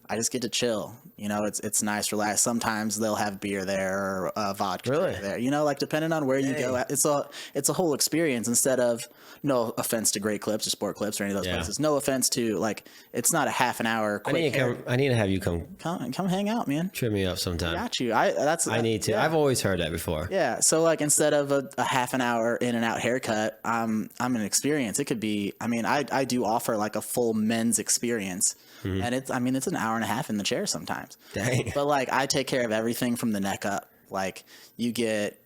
I just get to chill. It's nice, relax. Sometimes they'll have beer there or vodka there. Like depending on where you go, it's a whole experience. Instead of, no offense to Great Clips or Sport Clips or any of those places. No offense to like, it's not a half an hour. I need to have you come hang out, man. Trim me up sometime. Got you. I need to. Yeah. I've always heard that before. Yeah. So like instead of a half an hour in and out haircut, I'm an experience. It could be. I do offer like a full men's experience. And it's an hour and a half in the chair sometimes. Dang. But like I take care of everything from the neck up. Like you get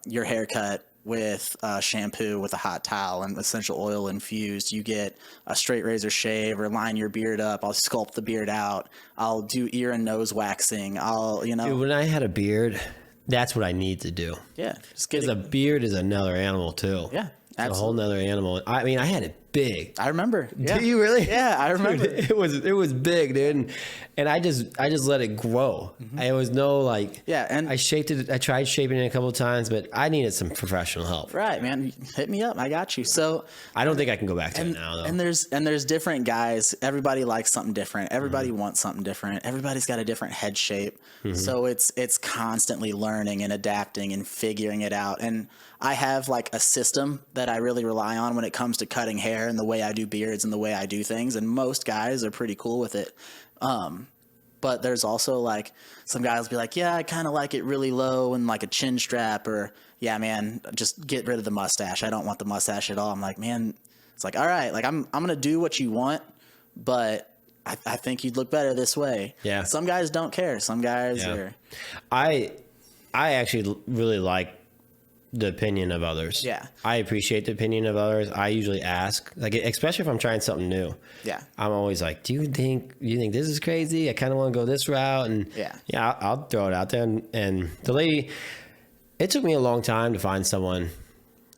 your haircut with shampoo with a hot towel and essential oil infused. You get a straight razor shave or line your beard up. I'll sculpt the beard out. I'll do ear and nose waxing. Dude, when I had a beard, that's what I need to do. Yeah. Because a beard is another animal too. Yeah. It's a whole nother animal. I had it big. I remember. Yeah. Do you really? Yeah, I remember. Dude, it was big, dude. And I just let it grow. It was no like. Yeah, and I shaped it. I tried shaping it a couple of times, but I needed some professional help. Right, man. Hit me up. I got you. So I don't think I can go back to it now, though. And there's different guys. Everybody likes something different. Everybody wants something different. Everybody's got a different head shape. So it's constantly learning and adapting and figuring it out. And I have like a system that I really rely on when it comes to cutting hair and the way I do beards and the way I do things. And most guys are pretty cool with it. But there's also like some guys will be like, yeah, I kind of like it really low and like a chin strap, or yeah, man, just get rid of the mustache. I don't want the mustache at all. I'm like, man, it's like, all right, like I'm going to do what you want, but I think you'd look better this way. Yeah. Some guys don't care. Some guys are. I actually really like the opinion of others. Yeah. I appreciate the opinion of others. I usually ask, like, especially if I'm trying something new. Yeah. I'm always like, do you think this is crazy? I kind of want to go this route. And yeah, I'll throw it out there. And the lady, it took me a long time to find someone,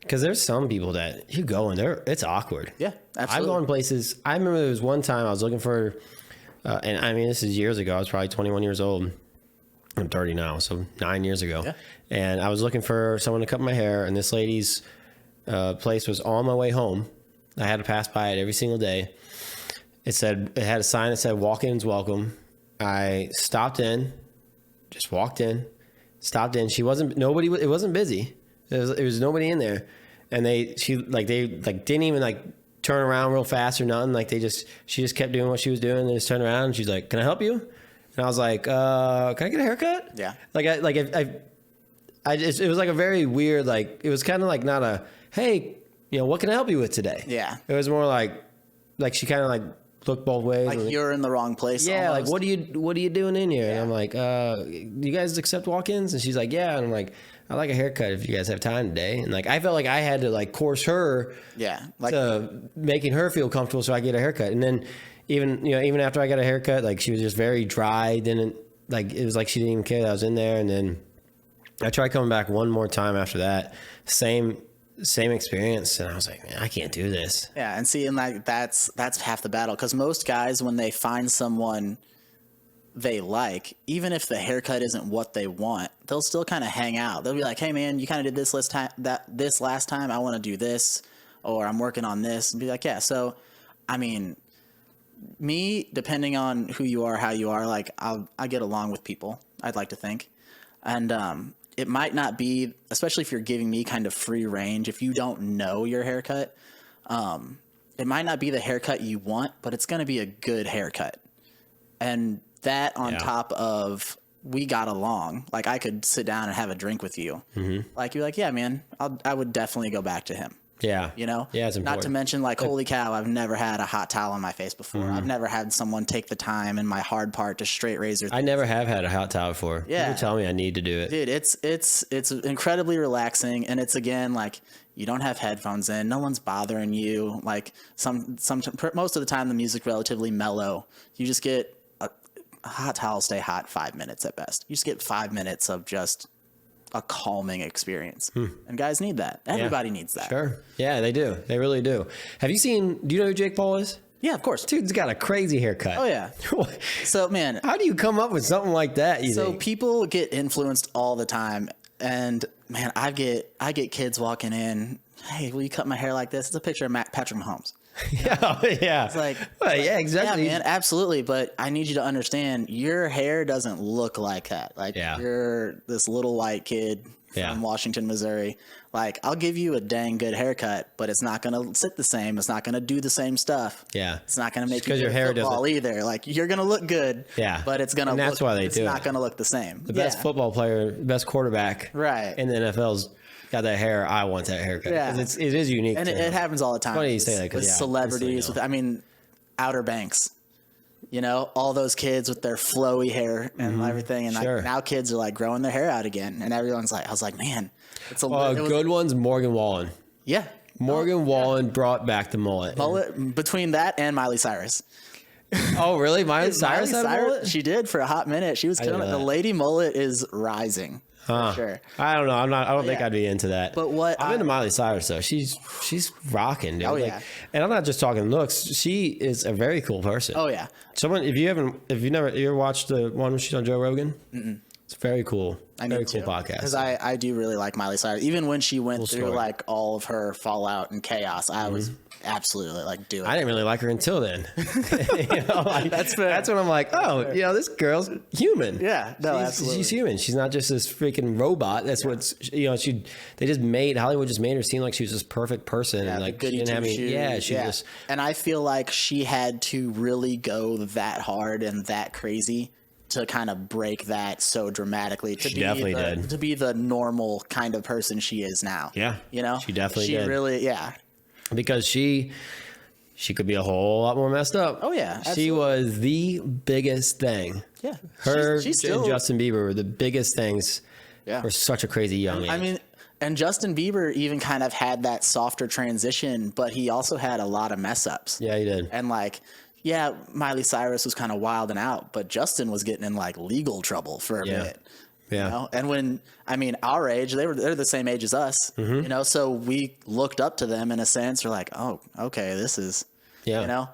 because there's some people that you go and it's awkward. Yeah, absolutely. I've gone places. I remember there was one time I was looking for, and this is years ago. I was probably 21 years old. I'm 30 now, so 9 years ago. Yeah. And I was looking for someone to cut my hair, and this lady's place was on my way home. I had to pass by it every single day. It had a sign that said "Walk-ins welcome." I stopped in, just walked in, stopped in. It wasn't busy. There was nobody in there, and they didn't even like turn around real fast or nothing. Like she just kept doing what she was doing. And they just turned around and she's like, "Can I help you?" And I was like, "Can I get a haircut?" Yeah. It was like a very weird, like, it was kind of like not a, hey, what can I help you with today? Yeah. It was more like she kind of like looked both ways. Like you're in the wrong place. Yeah. Almost. Like, what are you doing in here? Yeah. And I'm like, you guys accept walk-ins? And she's like, yeah. And I'm like, I like a haircut if you guys have time today. And like, I felt like I had to like course her. Yeah. To making her feel comfortable so I get a haircut. And then even after I got a haircut, like she was just very dry. It was like she didn't even care that I was in there. And then I tried coming back one more time after that. Same experience, and I was like, man, I can't do this. Yeah, and see, and like that's half the battle, because most guys, when they find someone they like, even if the haircut isn't what they want, they'll still kind of hang out. They'll be like, hey man, you kind of did this last time, I want to do this, or I'm working on this, and be like, yeah. So I mean, me, depending on who you are, how you are, like I get along with people, I'd like to think. And it might not be, especially if you're giving me kind of free range, if you don't know your haircut, it might not be the haircut you want, but it's going to be a good haircut. And that on top of, we got along, like I could sit down and have a drink with you. Mm-hmm. Like you're like, yeah, man, I would definitely go back to him. Yeah. You know? Yeah, it's important. Not to mention, like, holy cow, I've never had a hot towel on my face before. I've never had someone take the time in my hard part to straight razor. I never have had a hot towel before. Yeah. People tell me I need to do it. Dude, it's incredibly relaxing, and it's, again, like, you don't have headphones in, no one's bothering you. Like, most of the time the music relatively mellow. You just get a hot towel, stay hot 5 minutes at best. You just get 5 minutes of just a calming experience. And guys need that. Everybody needs that. Sure. Yeah, they do. They really do. Do you know who Jake Paul is? Yeah, of course. Dude's got a crazy haircut. Oh yeah. So man, how do you come up with something like that? So people get influenced all the time, and man, I get kids walking in, hey, will you cut my hair like this? It's a picture of Patrick Mahomes. Yeah. It's like, well, yeah, exactly. Yeah, man, absolutely. But I need you to understand, your hair doesn't look like that. Like, you're this little white kid from Washington, Missouri. Like, I'll give you a dang good haircut, but it's not going to sit the same. It's not going to do the same stuff. Yeah. It's not going to make you your hair football either. Like, you're going to look good. Yeah. But it's going to that's why it's not going to look the same. The best football player, best quarterback in the NFL's got that hair. I want that haircut. Yeah. It is unique. And it happens all the time. Funny you say that, with celebrities, Outer Banks. You know, all those kids with their flowy hair and everything. And like, now kids are like growing their hair out again. And everyone's like, I was like, man, it's a good one's Morgan Wallen. Yeah. Morgan Wallen brought back the mullet. Between that and Miley Cyrus. Oh, really? Miley Cyrus had a mullet? She did for a hot minute. She was killing it. The lady mullet is rising. For sure. I don't know. I don't think I'd be into that. But I'm into Miley Cyrus though. She's rocking, dude. Oh yeah. And I'm not just talking looks. She is a very cool person. Oh yeah. If you ever watched the one when she's on Joe Rogan? It's very cool. Very cool podcast. Because I do really like Miley Cyrus. Even when she went through like all of her fallout and chaos, I was absolutely like, do it. I didn't really like her until then. That's fair. That's when I'm like, this girl's human. Yeah, no, absolutely. She's human. She's not just this freaking robot. That's what's Hollywood just made her seem like she was this perfect person. Yeah, and like she didn't have any. Just. And I feel like she had to really go that hard and that crazy to kind of break that so dramatically, to be the normal kind of person she is now. Yeah. You know? She definitely did. Really, because she could be a whole lot more messed up. Oh yeah, absolutely. She was the biggest thing. Yeah, she's still, and Justin Bieber were the biggest things. For such a crazy young age. I mean, and Justin Bieber even kind of had that softer transition, but he also had a lot of mess ups. Yeah, he did. And like, yeah, Miley Cyrus was kind of wilding out, but Justin was getting in like legal trouble for a bit. Yeah. You know? And when, our age, they're the same age as us, you know, so we looked up to them in a sense. We're like, oh, okay, this is, you know,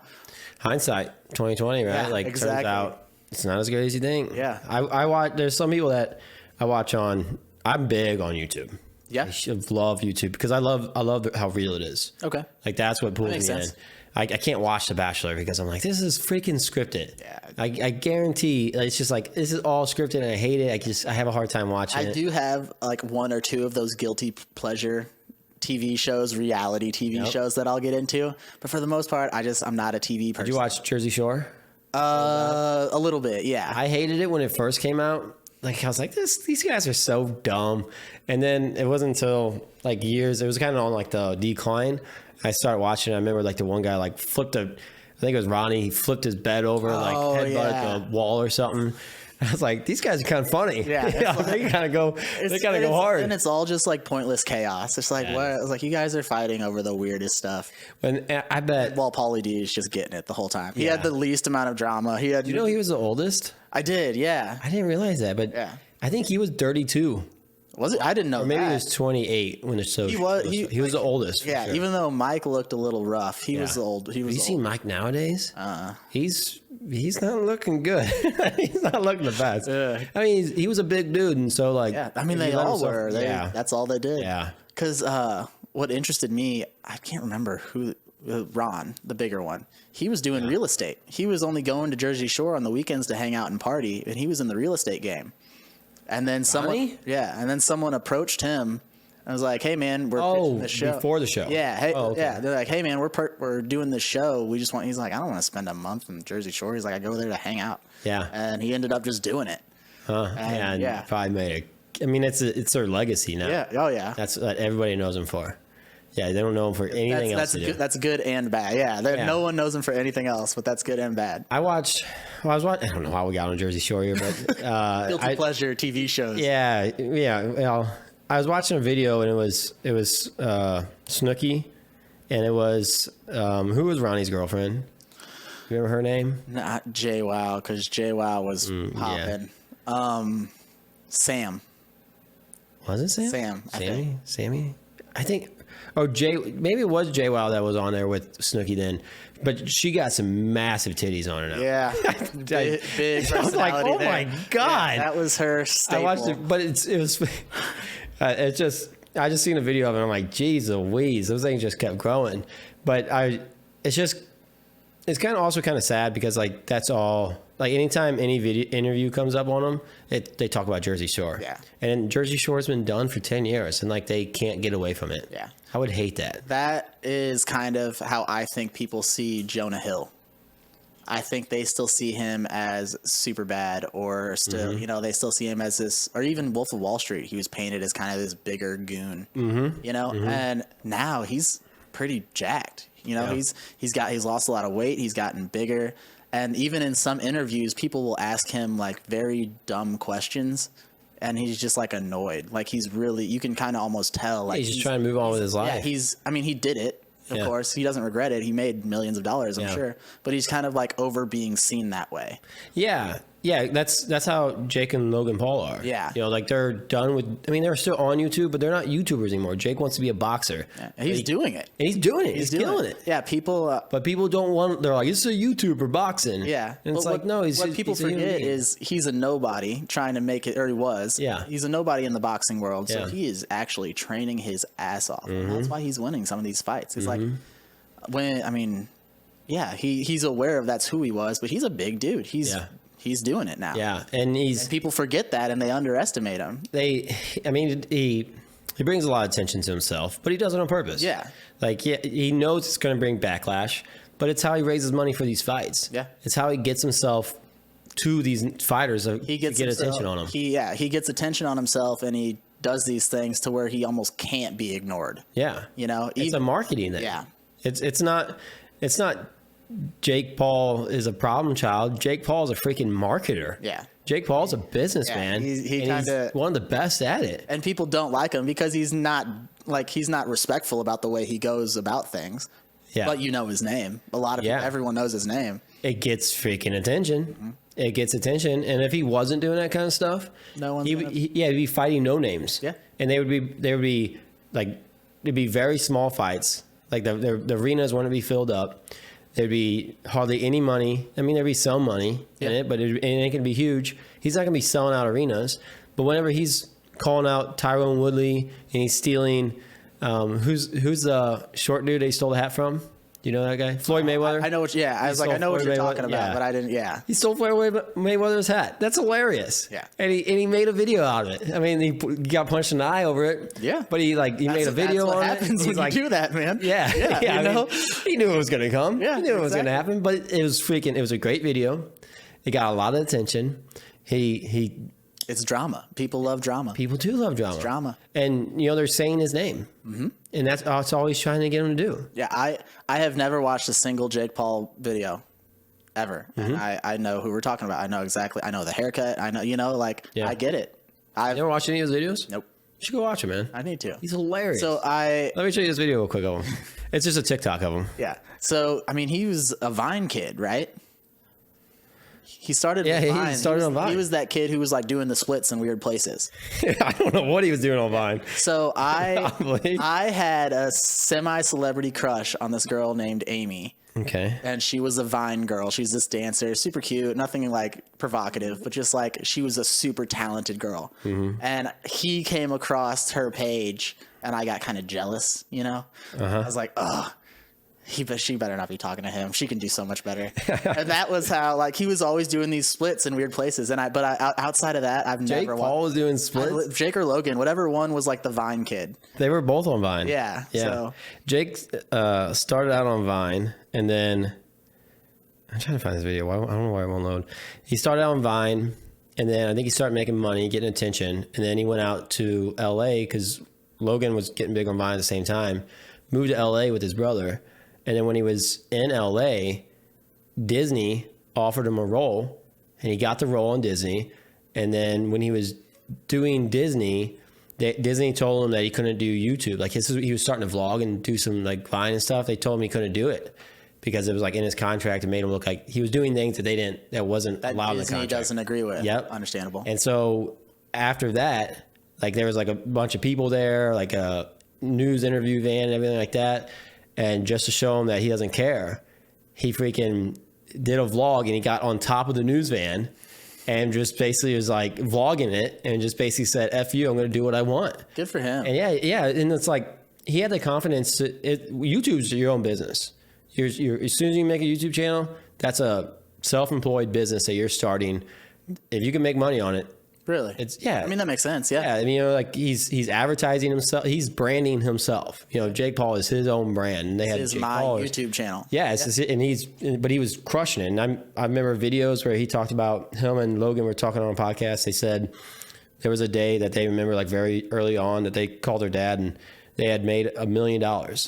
hindsight 2020, right? Yeah, Turns out it's not as good as you think. Yeah. I watch, there's some people that I watch I'm big on YouTube. Yeah. I love YouTube because I love how real it is. Okay. Like that's what pulls me sense. in. I can't watch The Bachelor because I'm like, this is freaking scripted. Yeah. I guarantee it's just like, this is all scripted and I hate it. I have a hard time watching it. I do have like one or two of those guilty pleasure TV shows, reality TV shows that I'll get into. But for the most part, I'm not a TV person. Did you watch Jersey Shore? A little bit, yeah. I hated it when it first came out. Like, I was like, these guys are so dumb. And then it wasn't until like years, it was kind of on like the decline. I started watching. I remember like the one guy like flipped I think it was Ronnie. He flipped his bed over, headbutted the wall or something. I was like, these guys are kind of funny. Yeah, they kind of go hard. And it's all just like pointless chaos. It's like what? It's like you guys are fighting over the weirdest stuff. And I bet. Well, Pauly D is just getting it the whole time. He had the least amount of drama. Did you know he was the oldest? I did. Yeah. I didn't realize that, but I think he was 32. Was it? I didn't know. Or maybe that. he was 28 when the show. He was. He was the oldest. For Yeah, sure. even though Mike looked a little rough, he was old. He was. Have you seen old. Mike nowadays? He's not looking good. He's not looking the best. I mean, he was a big dude, and so like. Yeah, I mean if they you let all himself- were. That's all they did. Yeah. Because what interested me, I can't remember who. Ron, the bigger one, he was doing real estate. He was only going to Jersey Shore on the weekends to hang out and party, and he was in the real estate game. And then someone approached him and was like, "Hey man, we're pitching this show before the show." Yeah, hey, Oh, okay. yeah. They're like, "Hey man, we're doing this show. We just want." He's like, "I don't want to spend a month in Jersey Shore." He's like, "I go there to hang out." Yeah. And he ended up just doing it. And yeah. probably made it. I mean, it's their legacy now. Yeah. Oh yeah. That's what everybody knows him for. Yeah, they don't know him for anything else to do. That's good and bad. Yeah, no one knows him for anything else, but that's good and bad. I was watching. I don't know how we got on Jersey Shore here, but Guilty pleasure TV shows. Yeah. Well, I was watching a video and it was Snooki, and it was who was Ronnie's girlfriend? You remember her name? Not JWoww, because JWoww was popping. Sam. Was it Sam? Sam, I think. Sammy? I think. Oh, maybe it was JWoww that was on there with Snooki then, but she got some massive titties on her now. Yeah, big personality. I was like, oh there. my god, Yeah, that was her staple. I watched it, but it was. It's just I just seen a video of it. And I'm like, geez Louise, those things just kept growing. But it's kind of also kind of sad because like that's all. Like anytime any video interview comes up on them, they talk about Jersey Shore. Yeah. And Jersey Shore's been done for 10 years, and like they can't get away from it. Yeah. I would hate that. That is kind of how I think people see Jonah Hill. I think they still see him as super bad, or still, they still see him as this, or even Wolf of Wall Street. He was painted as kind of this bigger goon, and now he's pretty jacked. He's lost a lot of weight. He's gotten bigger. And even in some interviews, people will ask him like very dumb questions, and he's just like annoyed. Like you can kind of almost tell. Like He's just trying to move on with his life. Yeah, he did it. Of course, he doesn't regret it. He made millions of dollars, I'm sure. But he's kind of like over being seen that way. Yeah. Yeah, that's how Jake and Logan Paul are. Yeah. Like they're done with. I mean, they're still on YouTube, but they're not YouTubers anymore. Jake wants to be a boxer. Yeah. And he's doing it. And he's doing it. He's doing killing it. Yeah, people. But people don't want. They're like, it's a YouTuber boxing. Yeah, and it's but like, no. What people he's a human forget being. is he's a nobody trying to make it, or he was. Yeah. He's a nobody in the boxing world, so Yeah. he is actually training his ass off, and that's why he's winning some of these fights. It's like he's aware of that's who he was, but he's a big dude. He's doing it now. Yeah, and people forget that and they underestimate him. He brings a lot of attention to himself, but he does it on purpose. Yeah. Like he knows it's going to bring backlash, but it's how he raises money for these fights. Yeah. It's how he gets himself to these fighters to get attention on him. He gets attention on himself, and he does these things to where he almost can't be ignored. Yeah. It's a Even, marketing thing. Yeah. It's not Jake Paul is a problem child. Jake Paul's a freaking marketer. Yeah. Jake Paul's a businessman. Yeah, he and kinda- he's one of the best at it. And people don't like him because he's not respectful about the way he goes about things. Yeah. But his name. Everyone knows his name. It gets freaking attention. It gets attention. And if he wasn't doing that kind of stuff, he'd be fighting no names. Yeah. And they would be like, it'd be very small fights. Like the arenas wouldn't be filled up. There'd be hardly any money. I mean, there'd be some money in it, but it ain't gonna be huge. He's not gonna be selling out arenas. But whenever he's calling out Tyrone Woodley and he's stealing, who's the short dude they stole the hat from? Do you know that guy? Floyd Mayweather? I know what. Yeah, I was like, I know what you're talking about, but I didn't. Yeah, he stole Floyd Mayweather's hat. That's hilarious. Yeah, and he made a video out of it. I mean, he got punched in the eye over it. Yeah, but he made a video that's what on happens it. when you do that, man. Yeah, yeah. I mean, he knew it was going to come. Yeah, he knew it was going to happen. But it was a great video. It got a lot of attention. It's drama. People love drama. People do love drama. It's drama. And they're saying his name, and that's all he's trying to get him to do. Yeah, I have never watched a single Jake Paul video ever, and I know who we're talking about. I know exactly. I know the haircut. I know, I get it. You never watched any of his videos? Nope. You should go watch him, man. I need to. He's hilarious. So let me show you this video real quick of him. It's just a TikTok of him. Yeah. So he was a Vine kid, right? He started. Yeah, with he Vine. started on Vine. He was that kid who was like doing the splits in weird places. I don't know what he was doing on Vine. So Probably. I had a semi-celebrity crush on this girl named Amy. Okay. And she was a Vine girl. She's this dancer, super cute, nothing like provocative, but just like she was a super talented girl. Mm-hmm. And he came across her page and I got kind of jealous, you know? I was like, oh, she better not be talking to him. She can do so much better. And that was how, like, he was always doing these splits in weird places. And outside of that, I've Jake never Paul was doing splits. Jake or Logan, whatever one was like the Vine kid. They were both on Vine. Yeah. So Jake started out on Vine, and then I'm trying to find this video. I don't know why it won't load. He started out on Vine, and then I think he started making money, getting attention, and then he went out to LA because Logan was getting big on Vine at the same time. Moved to LA with his brother, and then when he was in LA, Disney offered him a role, and he got the role on Disney. And then when he was doing Disney, Disney told him that he couldn't do YouTube. Like he was starting to vlog and do some like Vine and stuff. They told him he couldn't do it because it was like in his contract. It made him look like he was doing things that wasn't allowed in the Disney contract. doesn't agree with. Yep. Understandable. And so after that, like there was like a bunch of people there, like a news interview van and everything like that. And just to show him that he doesn't care, he freaking did a vlog and he got on top of the news van and just basically was like vlogging it and just basically said, F you, I'm going to do what I want. Good for him. And yeah. And it's like, he had the confidence YouTube's your own business. As soon as you make a YouTube channel, that's a self-employed business that you're starting. If you can make money on it, Really? I mean, that makes sense. Yeah. yeah, I mean, you know, like he's advertising himself, he's branding himself. You know, Jake Paul is his own brand, and they had This is Jake my Paul. YouTube channel. Yeah, but he was crushing it. And I remember videos where he talked about him and Logan were talking on a podcast. They said there was a day that they remember like very early on that they called their dad and they had made $1 million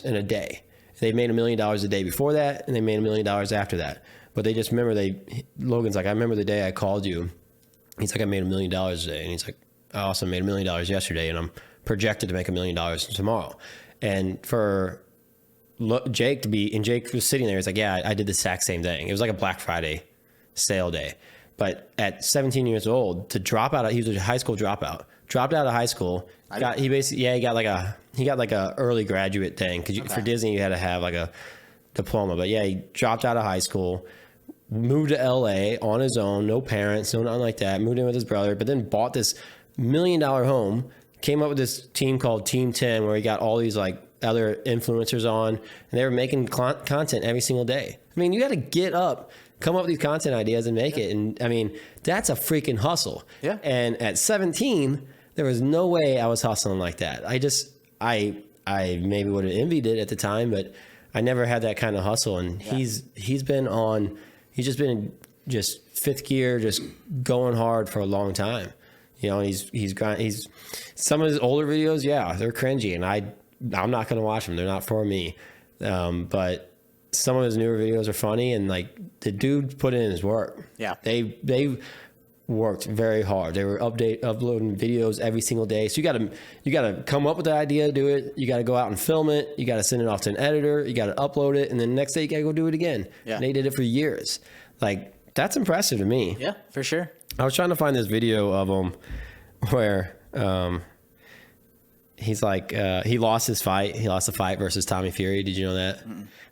in a day. They made $1 million a day before that, and they made $1 million after that. But they just remember Logan's like, I remember the day I called you. He's like, I made $1 million today. And he's like, I also made $1 million yesterday, and I'm projected to make $1 million tomorrow. And for Jake Jake was sitting there, he's like, yeah, I did the exact same thing. It was like a Black Friday sale day. But at 17 years old, to drop out, he was a high school dropout. Dropped out of high school. He got like a early graduate thing because for Disney you had to have like a diploma. But yeah, he dropped out of high school. Moved to LA on his own, no parents, no nothing like that. Moved in with his brother, but then bought this $1 million home. Came up with this team called Team 10, where he got all these like other influencers on, and they were making content every single day. I mean, you got to get up, come up with these content ideas, and make it. And I mean, that's a freaking hustle. Yeah. And at 17, there was no way I was hustling like that. I maybe would have envied it at the time, but I never had that kind of hustle. And he's just been fifth gear, just going hard for a long time. You know, he's some of his older videos, yeah, they're cringy, and I'm not going to watch them. They're not for me. But some of his newer videos are funny, and like the dude put in his work. Yeah. They worked very hard. They were uploading videos every single day. So you gotta come up with the idea to do it. You gotta go out and film it. You gotta send it off to an editor. You gotta upload it, and then the next day you gotta go do it again. Yeah. And they did it for years. Like, that's impressive to me. Yeah, for sure. I was trying to find this video of him where he's like he lost his fight. He lost the fight versus Tommy Fury. Did you know that?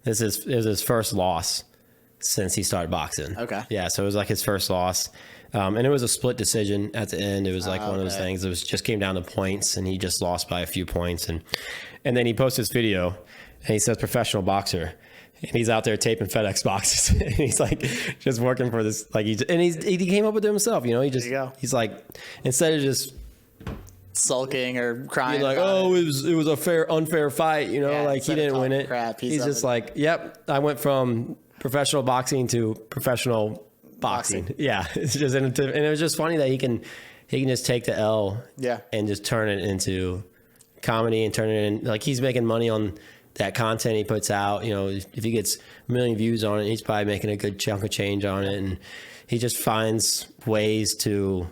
It was his first loss since he started boxing. Okay. Yeah, so it was like his first loss. And it was a split decision at the end. It was like one of those things. It was just came down to points, and he just lost by a few points. And then he posts this video, and he says professional boxer, and he's out there taping FedEx boxes, and he's like just working for this. Like he came up with it himself. You know, he's like, instead of just sulking or crying, like, oh, it was a unfair fight. You know, like he didn't win it. Crap, he's just like, yep, I went from professional boxing to professional boxing. Yeah, it's just and it was just funny that he can just take the L, and just turn it into comedy and turn it in, like he's making money on that content he puts out. You know, if he gets 1 million views on it, he's probably making a good chunk of change on it, and he just finds ways to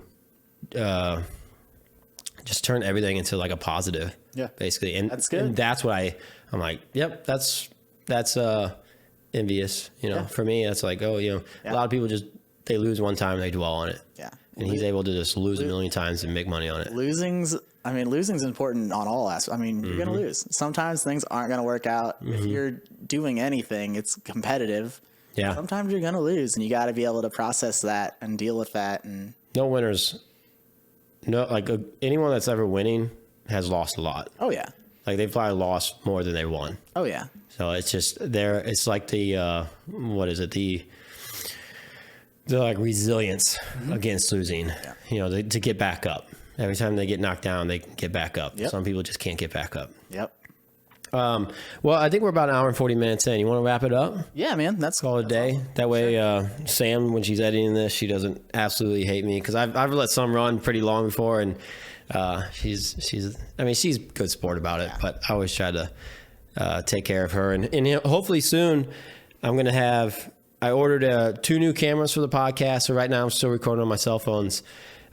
just turn everything into like a positive. Yeah, basically, and that's good. And that's what I'm like, yep, that's envious. You know, for me, that's like, oh, you know, a lot of people just they lose one time, they dwell on it. Yeah. And he's able to just lose a million times and make money on it. Losing's important on all aspects. I mean, you're going to lose. Sometimes things aren't going to work out. If you're doing anything, it's competitive. Yeah. Sometimes you're going to lose, and you got to be able to process that and deal with that. And No winners. No, like anyone that's ever winning has lost a lot. oh yeah, Like they've probably lost more than they won. oh yeah, So it's just there. It's like the what is it? The like resilience against losing. You know, to get back up. Every time they get knocked down, they get back up. Yep. Some people just can't get back up. yep, Well, I think we're about an hour and 40 minutes in. You want to wrap it up? yeah, man. That's Call it a day. That way, Sam, when she's editing this, she doesn't absolutely hate me because I've let some run pretty long before, and she's a good sport about it. But I always try to take care of her, and hopefully soon I'm gonna have. I ordered 2 new cameras for the podcast, so right now I'm still recording on my cell phones.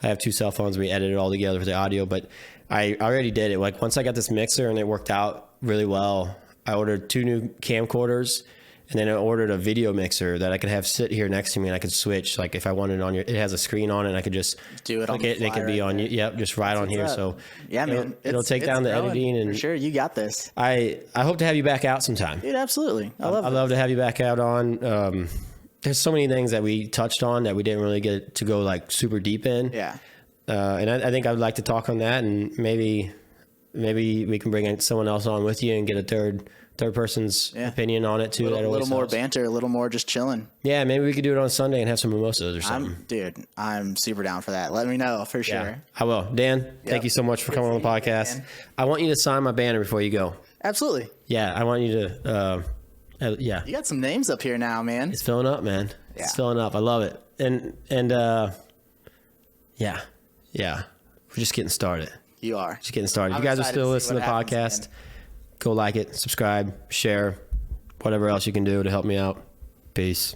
I have 2 cell phones. We edit it all together for the audio, but I already did it. Like once I got this mixer and it worked out really well, I ordered 2 new camcorders, and then I ordered a video mixer that I could have sit here next to me and I could switch. Like if I wanted it on it has a screen on it, and I could just do it on click the it. It could be fly on you. Yep, just right on here. up. So yeah, man. it'll take down the growing. editing, and For sure, you got this, I hope to have you back out sometime. dude. Absolutely, I I'd love to have you back out on. There's so many things that we touched on that we didn't really get to go like super deep in. Yeah, And I think I'd like to talk on that, and maybe we can bring someone else on with you and get a third person's opinion on it too. a little more helps. banter, a little more just chilling. Yeah, maybe we could do it on Sunday and have some mimosas or something. I'm super down for that. Let me know for sure. Yeah, I will. Dan, thank you so much for coming on the podcast. I want you to sign my banner before you go. Absolutely. Yeah, I want you to. Yeah, You got some names up here now, man. it's filling up, man. Yeah. It's filling up. I love it. And yeah, we're just getting started. You are. Just getting started. I'm You guys are excited still to see listening to the what happens, podcast. Go like it, subscribe, share, whatever else you can do to help me out. Peace.